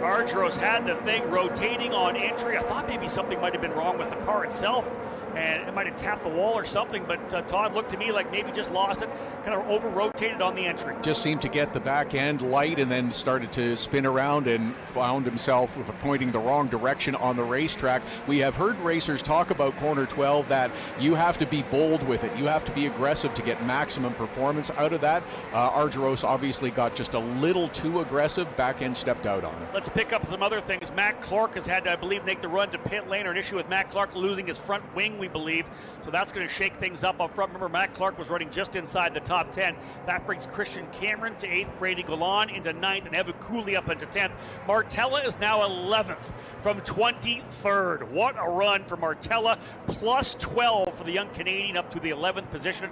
A: Argyros had the thing rotating on entry. I thought maybe something might have been wrong with the car itself, and it might have tapped the wall or something, but Todd looked to me like maybe just lost it, kind of over-rotated on the entry.
E: Just seemed to get the back end light and then started to spin around and found himself pointing the wrong direction on the racetrack. We have heard racers talk about corner 12 that you have to be bold with it. You have to be aggressive to get maximum performance out of that. Argyros obviously got just a little too aggressive. Back end stepped out on it.
A: Let's pick up some other things. Matt Clark has had to, I believe, make the run to pit lane, or an issue with Matt Clark losing his front wing, we believe. So that's going to shake things up front. Remember, Matt Clark was running just inside the top 10. That brings Christian Cameron to 8th, Brady Golan into 9th, and Evan Cooley up into 10th. Martella is now 11th from 23rd. What a run for Martella. Plus 12 for the young Canadian up to the 11th position.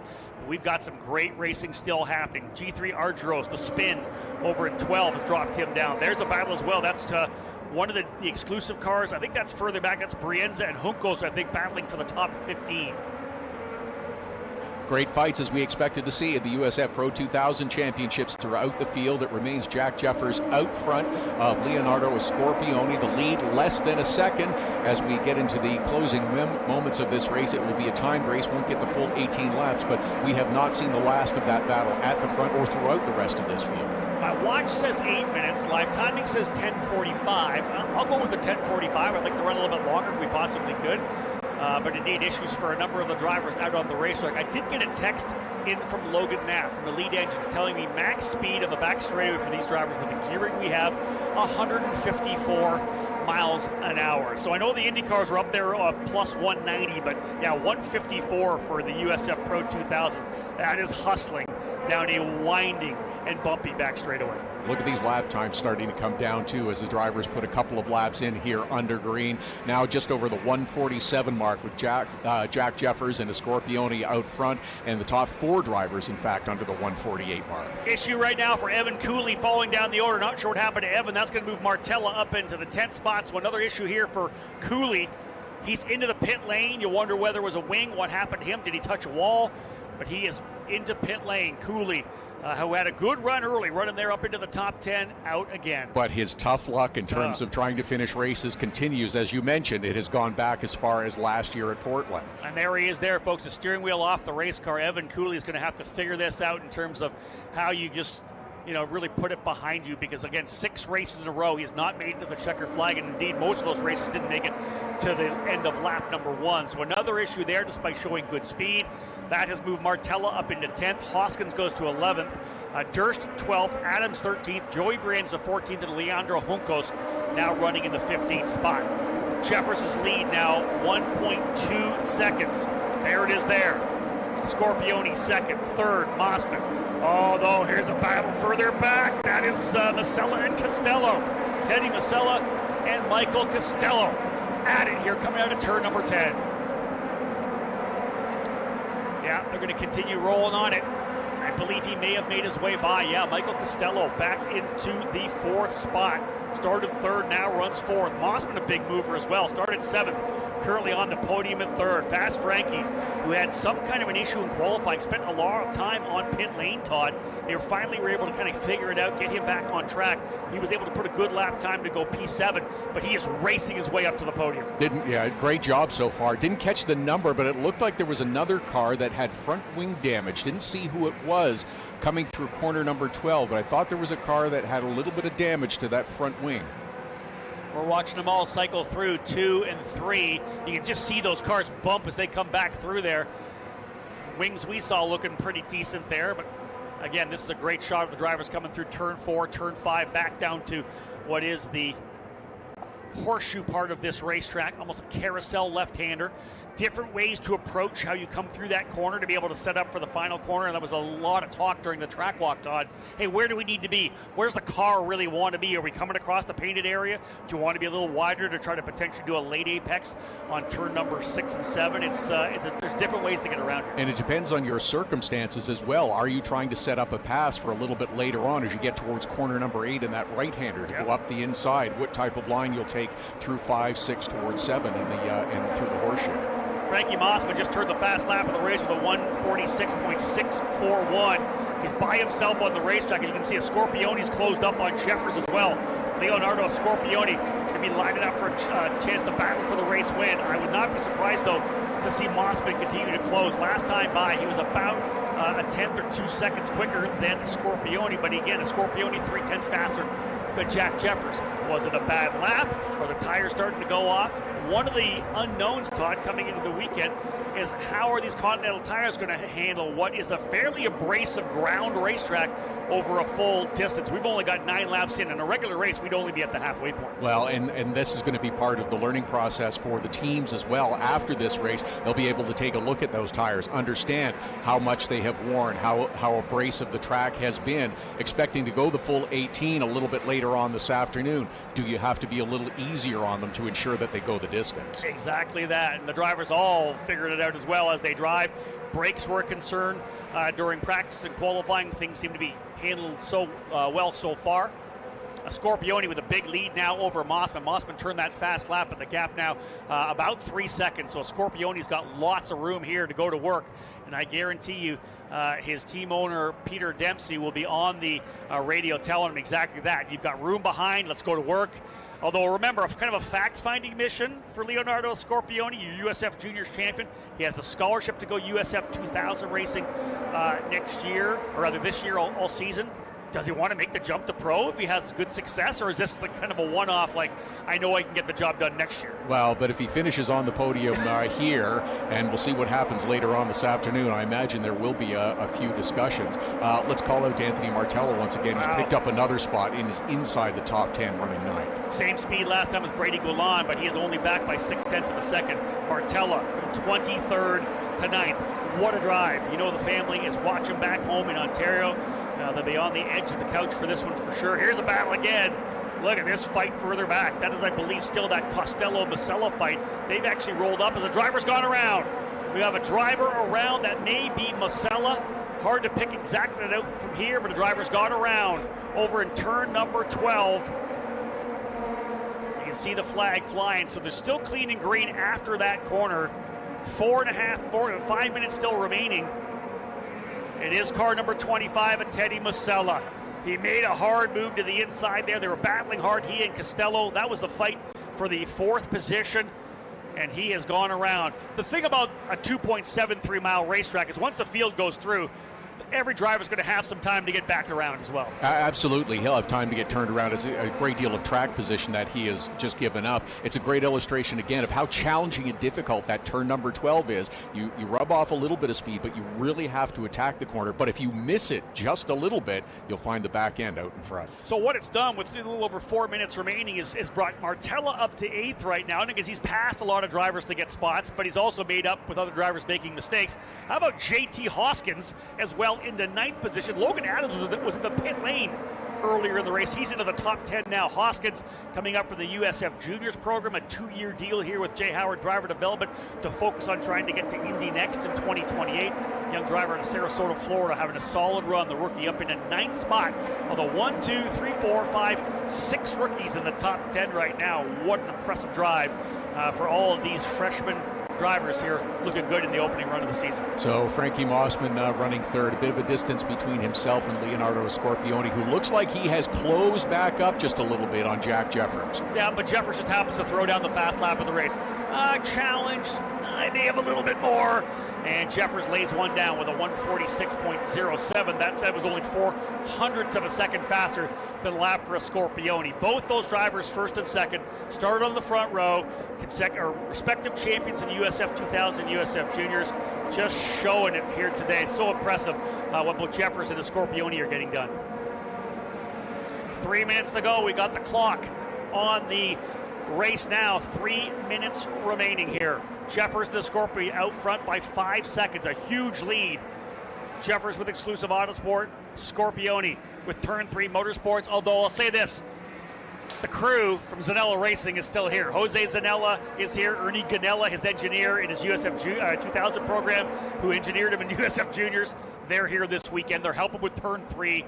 A: We've got some great racing still happening. G3 Argyros, the spin over at 12 has dropped him down. There's a battle as well. That's to one of the exclusive cars. I think that's further back. That's Brienza and Juncos, I think, battling for the top 15.
E: Great fights as we expected to see at the USF Pro 2000 Championships throughout the field. It remains Jack Jeffers out front of Leonardo Scorpione. The lead less than a second. As we get into the closing moments of this race, it will be a timed race. Won't get the full 18 laps, but we have not seen the last of that battle at the front or throughout the rest of this field.
A: My watch says 8 minutes. Live timing says 10:45. I'll go with the 10:45. I'd like to run a little bit longer if we possibly could. But indeed, issues for a number of the drivers out on the racetrack. I did get a text in from Logan Knapp from the lead engines telling me max speed of the back straightaway for these drivers with the gearing we have, 154 miles an hour. So I know the Indy cars were up there plus 190, but yeah, 154 for the USF Pro 2000. That is hustling down a winding and bumpy back straightaway.
E: Look at these lap times starting to come down too as the drivers put a couple of laps in here under green. Now just over the 147 mark with Jack Jeffers and Scorpione out front, and the top 4 drivers in fact under the 148 mark.
A: Issue right now for Evan Cooley falling down the order. Not sure what happened to Evan. That's going to move Martella up into the 10th spot. So another issue here for Cooley. He's into the pit lane. You wonder whether it was a wing. What happened to him? Did he touch a wall? But he is into pit lane. Cooley, who had a good run early, running there up into the top 10, out again.
E: But his tough luck in terms of trying to finish races continues. As you mentioned, it has gone back as far as last year at Portland.
A: And there he is there, folks. The steering wheel off the race car. Evan Cooley is going to have to figure this out in terms of how you just, really put it behind you, because again, 6 races in a row, he's not made it to the checkered flag, and indeed most of those races didn't make it to the end of lap number 1. So another issue there, despite showing good speed. That has moved Martella up into 10th. Hoskins goes to 11th. Durst 12th, Adams 13th, Joey Brienza 14th, and Leandro Juncos now running in the 15th spot. Jeffers' lead now 1.2 seconds. There it is there. Scorpione second, third, Mossman. Although here's a battle further back. That is Masella and Costello. Teddy Masella and Michael Costello at it here, coming out of turn number 10. Yeah, they're going to continue rolling on it. I believe he may have made his way by. Yeah, Michael Costello back into the 4th spot. Started 3rd, now runs 4th. Mossman, a big mover as well. Started 7th, currently on the podium in 3rd. Fast Frankie, who had some kind of an issue in qualifying, spent a lot of time on pit lane, Todd. They finally were able to kind of figure it out, get him back on track. He was able to put a good lap time to go P7, but he is racing his way up to the podium.
E: Great job so far. Didn't catch the number, but it looked like there was another car that had front wing damage. Didn't see who it was coming through corner number 12, but I thought there was a car that had a little bit of damage to that front wing.
A: We're watching them all cycle through 2 and 3. You can just see those cars bump as they come back through there. Wings we saw looking pretty decent there, but again, this is a great shot of the drivers coming through turn 4, turn 5, back down to what is the horseshoe part of this racetrack, almost a carousel left-hander. Different ways to approach how you come through that corner to be able to set up for the final corner, and that was a lot of talk during the track walk, Todd. Hey, where do we need to be? Where's the car really want to be? Are we coming across the painted area? Do you want to be a little wider to try to potentially do a late apex on turn number 6 and 7? There's different ways to get around here.
E: And it depends on your circumstances as well. Are you trying to set up a pass for a little bit later on as you get towards corner number 8 and that right-hander to go up the inside? What type of line you'll take through 5, 6 towards 7 and through the horseshoe?
A: Frankie Mossman just turned the fast lap of the race with a 1:46.641. He's by himself on the racetrack, and you can see a Scorpione's closed up on Jeffers as well. Leonardo Scorpione going to be lining up for a chance to battle for the race win. I would not be surprised, though, to see Mossman continue to close. Last time by, he was about a tenth or 2 seconds quicker than Scorpione, but again, a Scorpione 3/10 faster than Jack Jeffers. Was it a bad lap? Are the tires starting to go off? One of the unknowns, Todd, coming into the weekend is how are these Continental tires going to handle what is a fairly abrasive ground racetrack over a full distance. We've only got 9 laps in. In a regular race, we'd only be at the halfway point.
E: Well, and this is going to be part of the learning process for the teams as well. After this race, they'll be able to take a look at those tires, understand how much they have worn, how abrasive the track has been, expecting to go the full 18 a little bit later on this afternoon. Do you have to be a little easier on them to ensure that they go the distance?
A: Exactly that. And the drivers all figured it out as well as they drive. Brakes were a concern during practice and qualifying. Things seem to be handled so well so far. Scorpione with a big lead now over Mossman. Mossman turned that fast lap, but the gap now about 3 seconds. So Scorpione's got lots of room here to go to work. And I guarantee you his team owner, Peter Dempsey, will be on the radio telling him exactly that. You've got room behind. Let's go to work. Although, remember, kind of a fact-finding mission for Leonardo Scorpione, your USF Juniors champion. He has a scholarship to go USF 2000 racing next year, or rather this year, all season. does he want to make the jump to pro if he has good success, or is this like kind of a one-off, like, I know I can get the job done next year?
E: Well, but if he finishes on the podium here, and we'll see what happens later on this afternoon, I imagine there will be a few discussions. Let's call out to Anthony Martello once again. He's picked up another spot and is inside the top 10, running 9th.
A: Same speed last time as Brady Golan, but he is only back by 0.6 of a second. Martella from 23rd to 9th. What a drive. You know the family is watching back home in Ontario. They'll be on the edge of the couch for this one for sure. Here's a battle again. Look at this fight further back. That is, I believe, still that Costello-Masella fight. They've actually rolled up as the driver's gone around. We have a driver around that may be Masella. Hard to pick exactly that out from here, but the driver's gone around over in turn number 12. You can see the flag flying, so they're still clean and green after that corner. 5 minutes still remaining. It is car number 25 at Teddy Masella. He made a hard move to the inside there. They were battling hard, he and Costello. That was the fight for the 4th position, and he has gone around. The thing about a 2.73 mile racetrack is once the field goes through, every driver's going to have some time to get back around as well.
E: Absolutely. He'll have time to get turned around. It's a great deal of track position that he has just given up. It's a great illustration, again, of how challenging and difficult that turn number 12 is. You rub off a little bit of speed, but you really have to attack the corner. But if you miss it just a little bit, you'll find the back end out in front.
A: So what it's done with a little over 4 minutes remaining is brought Martella up to 8th right now, because he's passed a lot of drivers to get spots, but he's also made up with other drivers making mistakes. How about JT Hoskins as well into 9th position? Logan Adams was in the pit lane earlier in the race. He's into the top 10 now. Hoskins coming up for the USF Juniors program, a 2-year deal here with Jay Howard Driver Development to focus on trying to get to Indy next in 2028. Young driver in Sarasota, Florida, having a solid run. The rookie up in a 9th spot of the 1, 2, 3, 4, 5, 6 rookies in the top 10 right now. What an impressive drive for all of these freshmen drivers here, looking good in the opening run of the season.
E: So Frankie Mossman running 3rd, a bit of a distance between himself and Leonardo Scorpioni, who looks like he has closed back up just a little bit on Jack Jeffers.
A: Yeah, but Jeffers just happens to throw down the fast lap of the race. Challenge, I may have a little bit more, and Jeffers lays one down with a 146.07. That said, was only 0.04 of a second faster than the lap for a Scorpioni. Both those drivers, 1st and 2nd, started on the front row, respective champions in USF 2000 and USF Juniors, just showing it here today. It's so impressive what both Jeffers and the Scorpioni are getting done. 3 minutes to go. We got the clock on the race now. 3 minutes remaining here. Jeffers and the Scorpioni out front by 5 seconds. A huge lead. Jeffers with Exclusive Autosport. Scorpioni with Turn 3 Motorsports. Although I'll say this, the crew from Zanella Racing is still here. Jose Zanella is here. Ernie Ganella, his engineer in his USF 2000 program, who engineered him in USF Juniors. They're here this weekend. They're helping with Turn 3.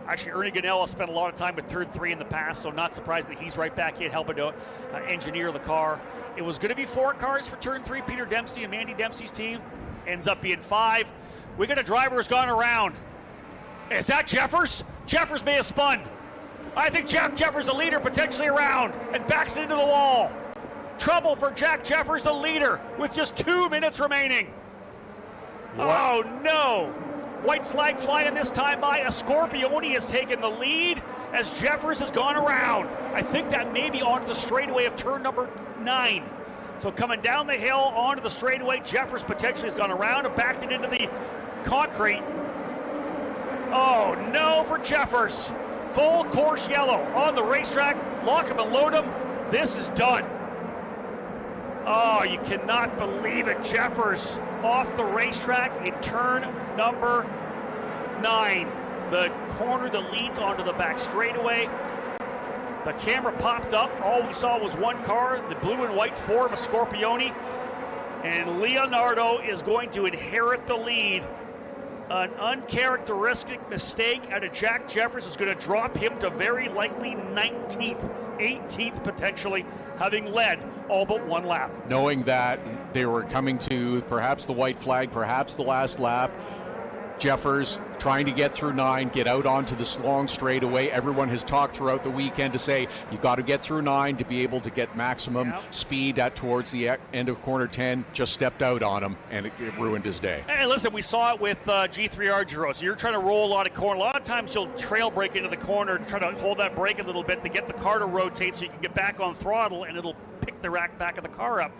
A: Actually, Ernie Ganella spent a lot of time with Turn 3 in the past, so not surprising that he's right back in helping to engineer the car. It was going to be 4 cars for Turn 3, Peter Dempsey and Mandy Dempsey's team. Ends up being 5. We got a driver who's gone around. Is that Jeffers? Jeffers may have spun. I think Jack Jeffers, the leader, potentially around and backs into the wall. Trouble for Jack Jeffers, the leader, with just 2 minutes remaining. What? Oh, no. White flag flying this time by. A Scorpioni has taken the lead as Jeffers has gone around. I think that may be onto the straightaway of turn number 9. So coming down the hill onto the straightaway, Jeffers potentially has gone around and backed it into the concrete. Oh, no for Jeffers. Full course yellow on the racetrack. Lock him and load him. This is done. Oh, you cannot believe it. Jeffers off the racetrack in turn number 9. The corner that leads onto the back straightaway. The camera popped up. All we saw was one car, the blue and white 4 of a Scorpioni. And Leonardo is going to inherit the lead. An uncharacteristic mistake out of Jack Jeffers is going to drop him to very likely 19th, 18th potentially, having led all but one lap.
E: Knowing that they were coming to perhaps the white flag, perhaps the last lap, Jeffers trying to get through 9, get out onto this long straightaway. Everyone has talked throughout the weekend to say you've got to get through 9 to be able to get maximum speed towards the end of corner 10. Just stepped out on him, and it ruined his day.
A: Hey, listen, we saw it with G3R Giro. So you're trying to roll a lot of corner. A lot of times you'll trail brake into the corner, try to hold that brake a little bit to get the car to rotate so you can get back on throttle, and it'll pick the rack back of the car up.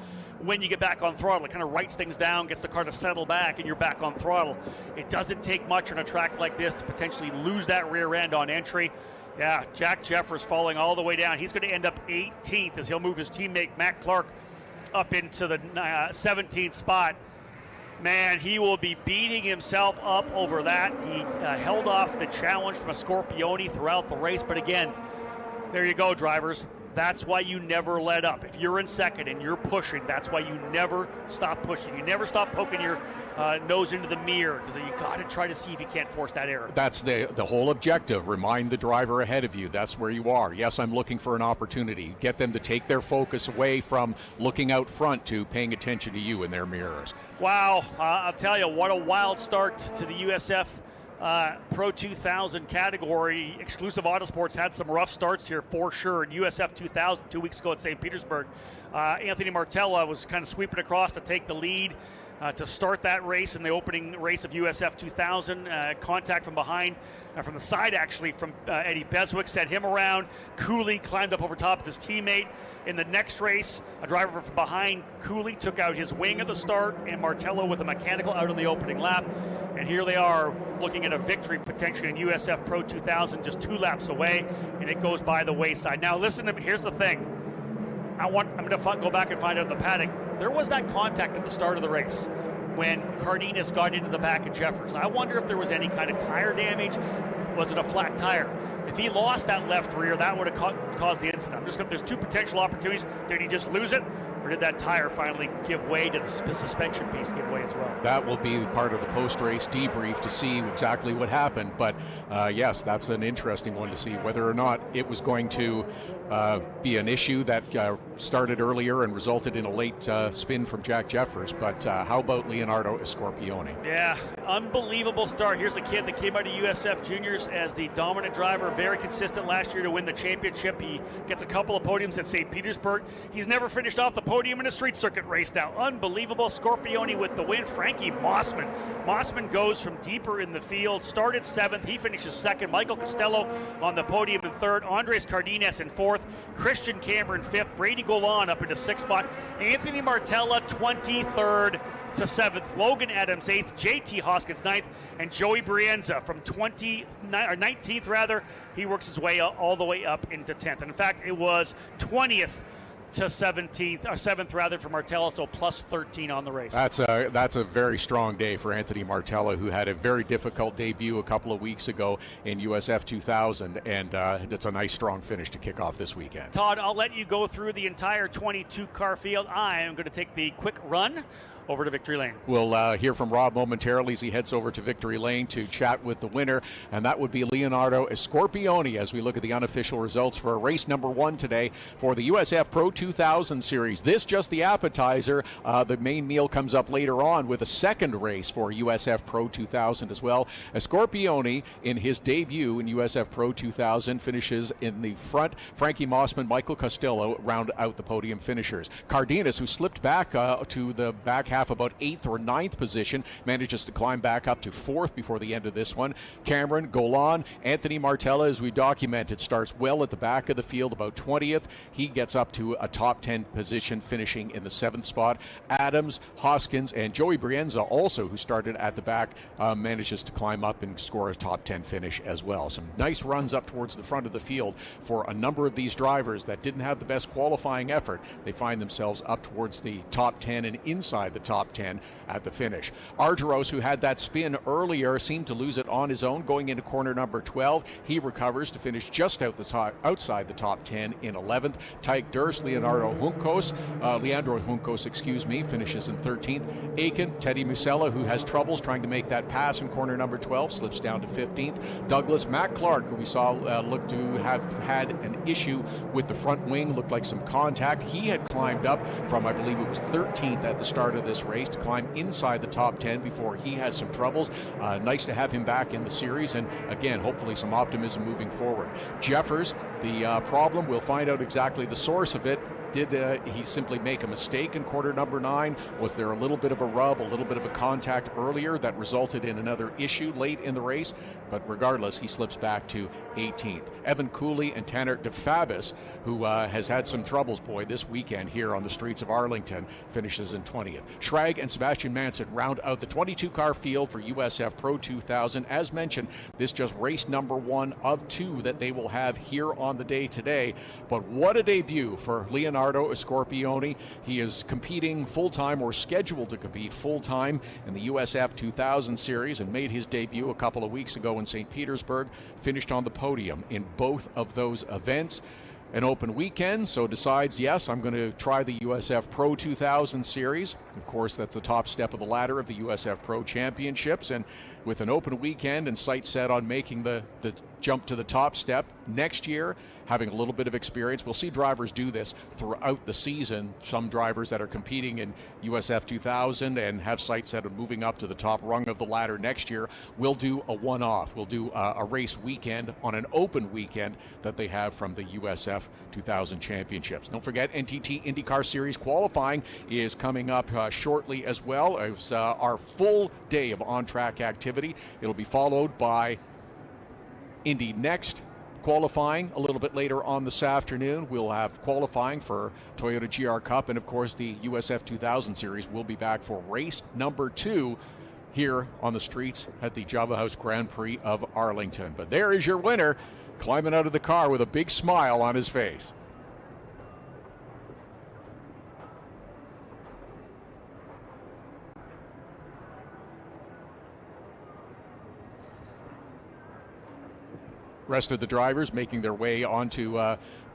A: When you get back on throttle, it kind of writes things down, gets the car to settle back, and you're back on throttle. It doesn't take much on a track like this to potentially lose that rear end on entry. Yeah, Jack Jeffers falling all the way down. He's going to end up 18th as he'll move his teammate Matt Clark up into the 17th spot. Man, he will be beating himself up over that. He held off the challenge from a Scorpione throughout the race, but again, there you go, drivers. That's why you never let up. If you're in second and you're pushing, that's why you never stop pushing. You never stop poking your nose into the mirror, because you got to try to see if you can't force that error.
E: That's the whole objective. Remind the driver ahead of you. That's where you are. Yes, I'm looking for an opportunity. Get them to take their focus away from looking out front to paying attention to you in their mirrors.
A: Wow. I'll tell you, what a wild start to the USF Pro 2000 category. Exclusive Autosports had some rough starts here for sure. In USF 2000 2 weeks ago at St. Petersburg, Anthony Martella was kind of sweeping across to take the lead to start that race in the opening race of USF 2000. Contact from behind, from the side actually, from Eddie Beswick, set him around. Cooley climbed up over top of his teammate. In the next race, a driver from behind Cooley took out his wing at the start, and Martello with a mechanical out on the opening lap. And here they are looking at a victory potentially in USF Pro 2000, just 2 laps away, and it goes by the wayside. Now listen to me, here's the thing. I'm going to go back and find out in the paddock. There was that contact at the start of the race when Cardenas got into the back of Jeffers. I wonder if there was any kind of tire damage. Was it a flat tire? If he lost that left rear, that would have caused the incident. There's 2 potential opportunities. Did he just lose it, or did that tire finally give way to the suspension piece give way as well?
E: That will be part of the post-race debrief to see exactly what happened. But yes, that's an interesting one to see whether or not it was going to be an issue that started earlier and resulted in a late spin from Jack Jeffers. But how about Leonardo Scorpione?
A: Yeah, unbelievable start. Here's a kid that came out of USF Juniors as the dominant driver, very consistent last year to win the championship. He gets a couple of podiums at St. Petersburg. He's never finished off the podium in a street circuit race now. Unbelievable. Scorpione with the win. Frankie Mossman. Mossman goes from deeper in the field, started 7th. He finishes 2nd. Michael Costello on the podium in 3rd. Andres Cardenas in 4th. Christian Cameron 5th. Brady Golan up into 6th spot. Anthony Martella 23rd to 7th. Logan Adams 8th. JT Hoskins 9th. And Joey Brienza from 19th rather. He works his way all the way up into 10th. And in fact, it was 20th to 17th, or 7th rather, for Martella, so plus 13 on the race.
E: That's a very strong day for Anthony Martella, who had a very difficult debut a couple of weeks ago in USF 2000, and it's a nice strong finish to kick off this weekend.
A: Todd, I'll let you go through the entire 22-car field. I am going to take the quick run over to Victory Lane.
E: We'll hear from Rob momentarily as he heads over to Victory Lane to chat with the winner, and that would be Leonardo Scorpione, as we look at the unofficial results for race number 1 today for the USF Pro 2000 series. This just the appetizer. The main meal comes up later on with a second race for USF Pro 2000 as well. Scorpione, in his debut in USF Pro 2000, finishes in the front. Frankie Mossman, Michael Costello round out the podium finishers. Cardenas, who slipped back to the back half, about 8th or 9th position, manages to climb back up to 4th before the end of this one. Cameron, Golan, Anthony Martella, as we documented, starts well at the back of the field, about 20th. He gets up to a top 10 position, finishing in the 7th spot. Adams, Hoskins, and Joey Brienza, also who started at the back, manages to climb up and score a top 10 finish as well. Some nice runs up towards the front of the field for a number of these drivers that didn't have the best qualifying effort. They find themselves up towards the top 10 and inside the top 10 at the finish. Argyros, who had that spin earlier, seemed to lose it on his own going into corner number 12. He recovers to finish just outside the top 10 in 11th. Tyke Durst, Leandro Juncos, finishes in 13th. Aiken, Teddy Musella, who has troubles trying to make that pass in corner number 12, slips down to 15th. Douglas Matt Clark, who we saw look to have had an issue with the front wing, looked like some contact. He had climbed up from, I believe it was 13th at the start of this race to climb inside the top 10 before he has some troubles. Nice to have him back in the series, and again, hopefully some optimism moving forward. Jeffers, the problem, we'll find out exactly the source of it. Did he simply make a mistake in quarter number 9? Was there a little bit of a rub, a little bit of a contact earlier that resulted in another issue late in the race? But regardless, he slips back to 18th. Evan Cooley and Tanner DeFabis, who has had some troubles, this weekend here on the streets of Arlington, finishes in 20th. Schrag and Sebastian Manson round out the 22-car field for USF Pro 2000. As mentioned, this just race number 1 of 2 that they will have here on the day today. But what a debut for Leonardo Scorpioni. He is competing full-time, or scheduled to compete full-time, in the USF 2000 series, and made his debut a couple of weeks ago in St. Petersburg. Finished on the podium in both of those events. An open weekend, so decides, yes, I'm going to try the USF Pro 2000 series. Of course, that's the top step of the ladder of the USF Pro Championships, and with an open weekend and sights set on making the jump to the top step next year, having a little bit of experience. We'll see drivers do this throughout the season. Some drivers that are competing in USF 2000 and have sights set on moving up to the top rung of the ladder next year will do a one-off. We'll do a race weekend on an open weekend that they have from the USF 2000 Championships. Don't forget, NTT IndyCar Series qualifying is coming up shortly as well. It's our full day of on-track activity. It'll be followed by Indy Next qualifying a little bit later on this afternoon. We'll have qualifying for Toyota GR Cup, and of course the USF 2000 series will be back for race number 2 here on the streets at the Java House Grand Prix of Arlington. But there is your winner, climbing out of the car with a big smile on his face. Rest of the drivers making their way onto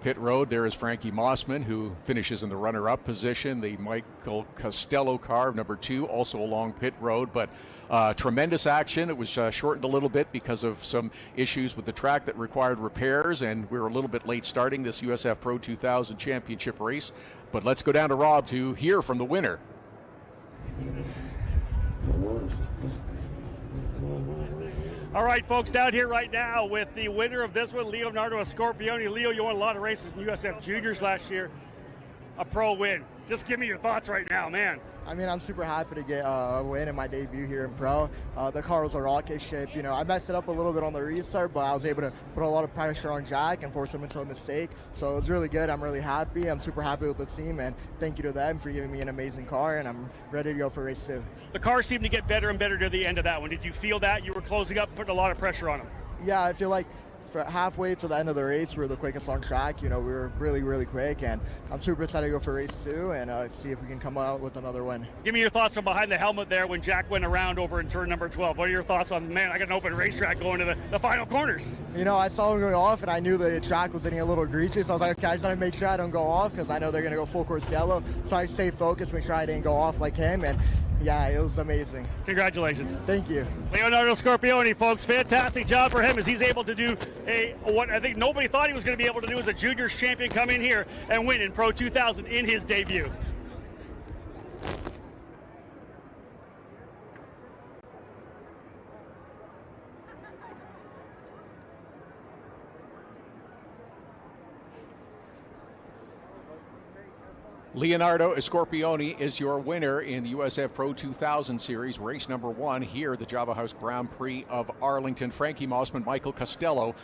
E: pit road. There is Frankie Mossman, who finishes in the runner-up position. The Michael Costello car, number 2, also along pit road. But tremendous action. It was shortened a little bit because of some issues with the track that required repairs, and we were a little bit late starting this USF Pro 2000 championship race. But let's go down to Rob to hear from the winner.
A: All right, folks, down here right now with the winner of this one, Leonardo Scorpioni. Leo, you won a lot of races in USF Juniors last year. A pro win. Just give me your thoughts right now, man.
B: I mean, I'm super happy to get a win in my debut here in Pro. The car was a rocket ship. You know, I messed it up a little bit on the restart, but I was able to put a lot of pressure on Jack and force him into a mistake. So it was really good. I'm really happy. I'm super happy with the team, and thank you to them for giving me an amazing car, and I'm ready to go for race 2.
A: The car seemed to get better and better to the end of that one. Did you feel that? You were closing up, putting a lot of pressure on him.
B: Yeah, I feel like for halfway to the end of the race, we were the quickest on track. You know, we were really, really quick, and I'm super excited to go for race 2 and see if we can come out with another win.
A: Give me your thoughts from behind the helmet there when Jack went around over in turn number 12. What are your thoughts on, man, I got an open racetrack going to the final corners?
B: You know, I saw him going off, and I knew the track was getting a little greasy, so I was like, okay, I just got to make sure I don't go off because I know they're going to go full course yellow. So I stayed focused, make sure I didn't go off like him, and yeah, it was amazing.
A: Congratulations.
B: Thank you.
A: Leonardo Scorpioni, folks, fantastic job for him as he's able to do what I think nobody thought he was going to be able to do as a juniors champion, come in here and win in Pro 2000 in his debut.
E: Leonardo Scorpioni is your winner in the USF Pro 2000 Series, race number 1 here at the Java House Grand Prix of Arlington. Frankie Mossman, Michael Costello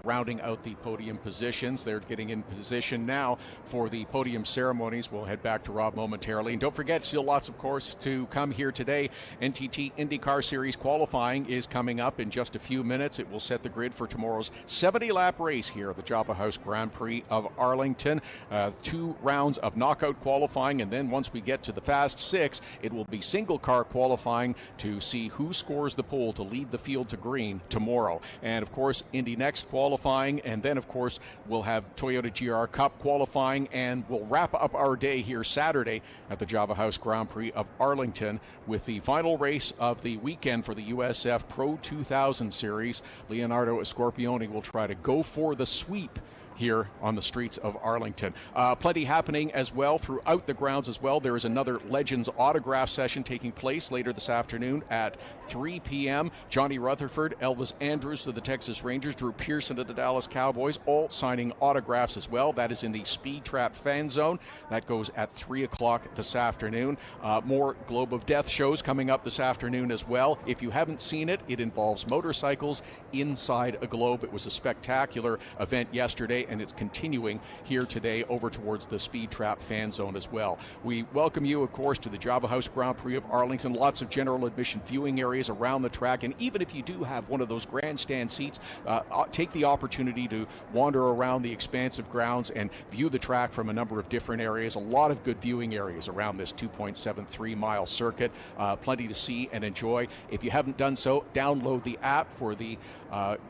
E: rounding out the podium positions. They're getting in position now for the podium ceremonies. We'll head back to Rob momentarily. And don't forget, still lots, of course, to come here today. NTT IndyCar Series qualifying is coming up in just a few minutes. It will set the grid for tomorrow's 70-lap race here at the Java House Grand Prix of Arlington. 2 rounds of knockout qualifying, and then once we get to the Fast 6, it will be single car qualifying to see who scores the pole to lead the field to green tomorrow. And of course, Indy Next qualifying, and then of course we'll have Toyota GR Cup qualifying, and we'll wrap up our day here Saturday at the Java House Grand Prix of Arlington with the final race of the weekend for the USF Pro 2000 Series. Leonardo Scorpioni will try to go for the sweep here on the streets of Arlington. Plenty happening as well throughout the grounds as well. There is another Legends autograph session taking place later this afternoon at 3 p.m. Johnny Rutherford, Elvis Andrews of the Texas Rangers, Drew Pearson of the Dallas Cowboys, all signing autographs as well. That is in the Speed Trap Fan Zone. That goes at 3 o'clock this afternoon. More Globe of Death shows coming up this afternoon as well. If you haven't seen it, it involves motorcycles inside a globe. It was a spectacular event yesterday, and it's continuing here today over towards the Speed Trap Fan Zone as well. We welcome you, of course, to the Java House Grand Prix of Arlington. Lots of general admission viewing areas around the track, and even if you do have one of those grandstand seats, take the opportunity to wander around the expansive grounds and view the track from a number of different areas. A lot of good viewing areas around this 2.73 mile circuit. Plenty to see and enjoy. If you haven't done so, download the app for the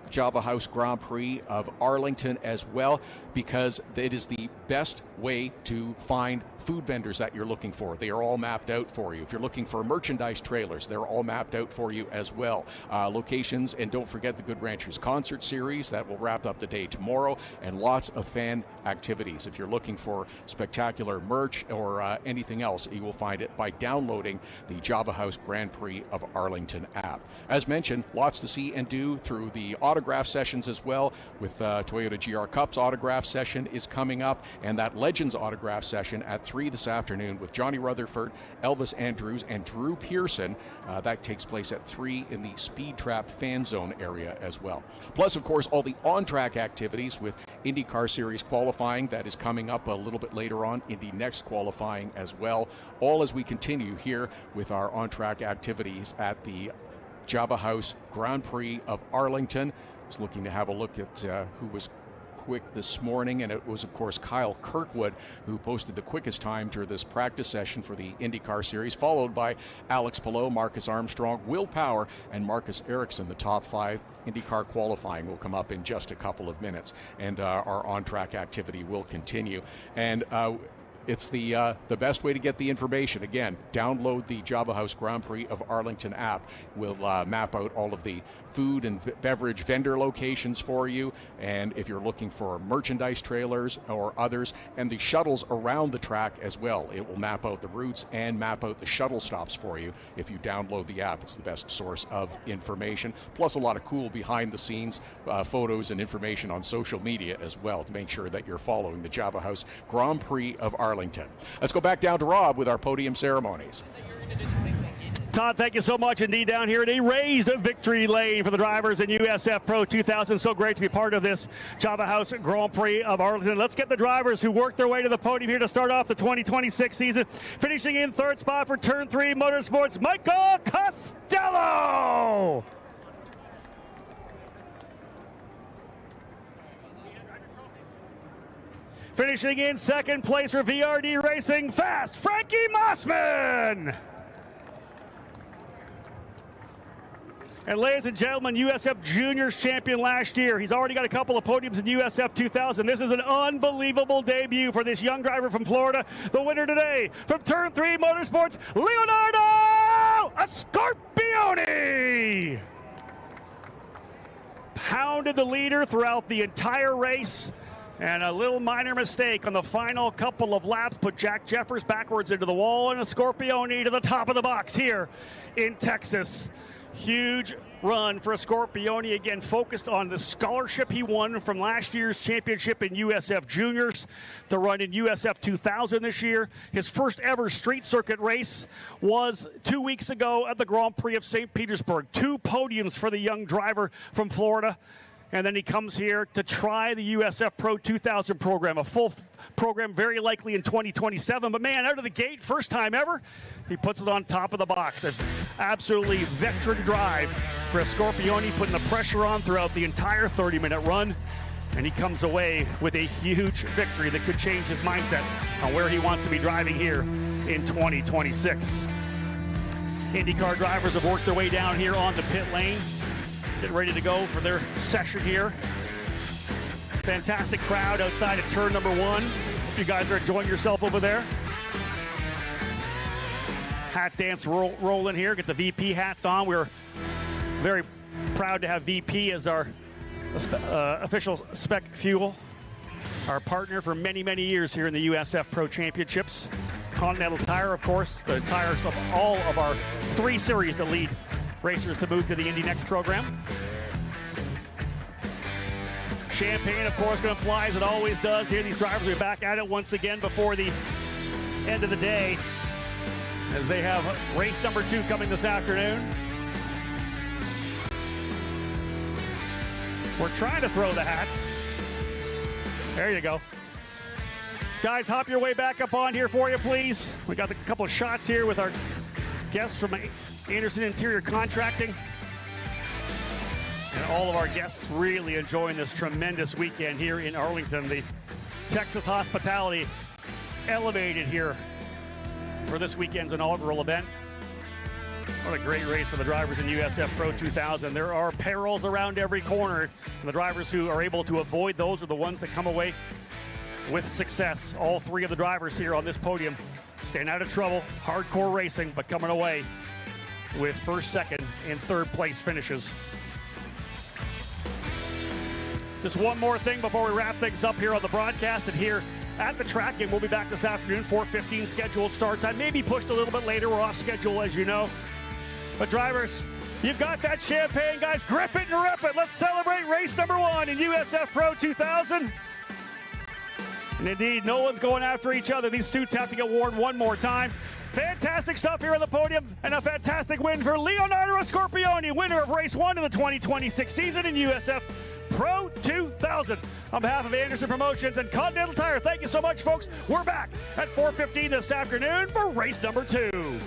E: Java House Grand Prix of Arlington as well, because it is the best way to find food vendors that you're looking for. They are all mapped out for you. If you're looking for merchandise trailers, they're all mapped out for you as well. Locations, and don't forget the Good Ranchers concert series that will wrap up the day tomorrow, and lots of fan activities. If you're looking for spectacular merch or anything else, you will find it by downloading the Java House Grand Prix of Arlington app. As mentioned, lots to see and do through the autograph sessions as well, with Toyota GR Cups autograph session is coming up, and that Legends autograph session at 3 this afternoon with Johnny Rutherford, Elvis Andrews, and Drew Pearson. That takes place at 3 in the Speed Trap Fan Zone area as well. Plus, of course, all the on-track activities with IndyCar Series qualifying that is coming up a little bit later on, Indy Next qualifying as well, all as we continue here with our on-track activities at the Java House Grand Prix of Arlington. I was looking to have a look at who was quick this morning, and it was, of course, Kyle Kirkwood who posted the quickest time during this practice session for the IndyCar Series, followed by Alex Palou, Marcus Armstrong, Will Power, and Marcus Ericsson. The top 5 IndyCar qualifying will come up in just a couple of minutes, and our on-track activity will continue. And it's the best way to get the information. Again, download the Java House Grand Prix of Arlington app. We'll map out all of the food and beverage vendor locations for you, and if you're looking for merchandise trailers or others, and the shuttles around the track as well. It will map out the routes and map out the shuttle stops for you if you download the app. It's the best source of information, plus a lot of cool behind-the-scenes photos and information on social media as well to make sure that you're following the Java House Grand Prix of Arlington. Let's go back down to Rob with our podium ceremonies.
A: Todd, thank you so much indeed down here at a raised victory lane for the drivers in USF Pro 2000. So great to be part of this Java House Grand Prix of Arlington. Let's get the drivers who worked their way to the podium here to start off the 2026 season. Finishing in third spot for Turn 3 Motorsports, Michael Costello. Finishing in second place for VRD Racing, Fast Frankie Mossman. And ladies and gentlemen, USF Juniors champion last year. He's already got a couple of podiums in USF 2000. This is an unbelievable debut for this young driver from Florida. The winner today from Turn 3 Motorsports, Leonardo Scorpione. Pounded the leader throughout the entire race. And a little minor mistake on the final couple of laps put Jack Jeffers backwards into the wall, and a Scorpione to the top of the box here in Texas. Huge run for a Scorpione, again focused on the scholarship he won from last year's championship in USF Juniors to run in USF 2000 this year. His first ever street circuit race was 2 weeks ago at the Grand Prix of St. Petersburg. 2 podiums for the young driver from Florida. And then he comes here to try the USF Pro 2000 program, a full program very likely in 2027. But, man, out of the gate, first time ever, he puts it on top of the box. An absolutely veteran drive for a Scorpione, putting the pressure on throughout the entire 30-minute run. And he comes away with a huge victory that could change his mindset on where he wants to be driving here in 2026. IndyCar drivers have worked their way down here on the pit lane, getting ready to go for their session here. Fantastic crowd outside of turn number 1. Hope you guys are enjoying yourself over there. Hat dance rolling here. Get the VP hats on. We're very proud to have VP as our official spec fuel. our partner for many, many years here in the USF Pro Championships. Continental Tire, of course, the tires of all of our 3 series that lead racers to move to the Indy Next program. Champagne, of course, going to fly as it always does here. These drivers will be back at it once again before the end of the day, as they have race number 2 coming this afternoon. We're trying to throw the hats. There you go. Guys, hop your way back up on here for you, please. We got a couple of shots here with our guests from Anderson Interior Contracting. And all of our guests really enjoying this tremendous weekend here in Arlington. The Texas hospitality elevated here for this weekend's inaugural event. What a great race for the drivers in USF Pro 2000. There are perils around every corner. And the drivers who are able to avoid those are the ones that come away with success. All 3 of the drivers here on this podium staying out of trouble, hardcore racing, but coming away with first, second, and third place finishes. Just one more thing before we wrap things up here on the broadcast and here at the track, and we'll be back this afternoon, 4:15 scheduled start time. Maybe pushed a little bit later. We're off schedule, as you know. But drivers, you've got that champagne, guys. Grip it and rip it. Let's celebrate race number 1 in USF Pro 2000. And indeed, no one's going after each other. These suits have to get worn one more time. Fantastic stuff here on the podium, and a fantastic win for Leonardo Scorpione, winner of race 1 of the 2026 season in USF Pro 2000. On behalf of Anderson Promotions and Continental Tire, thank you so much, folks. We're back at 4:15 this afternoon for race number 2.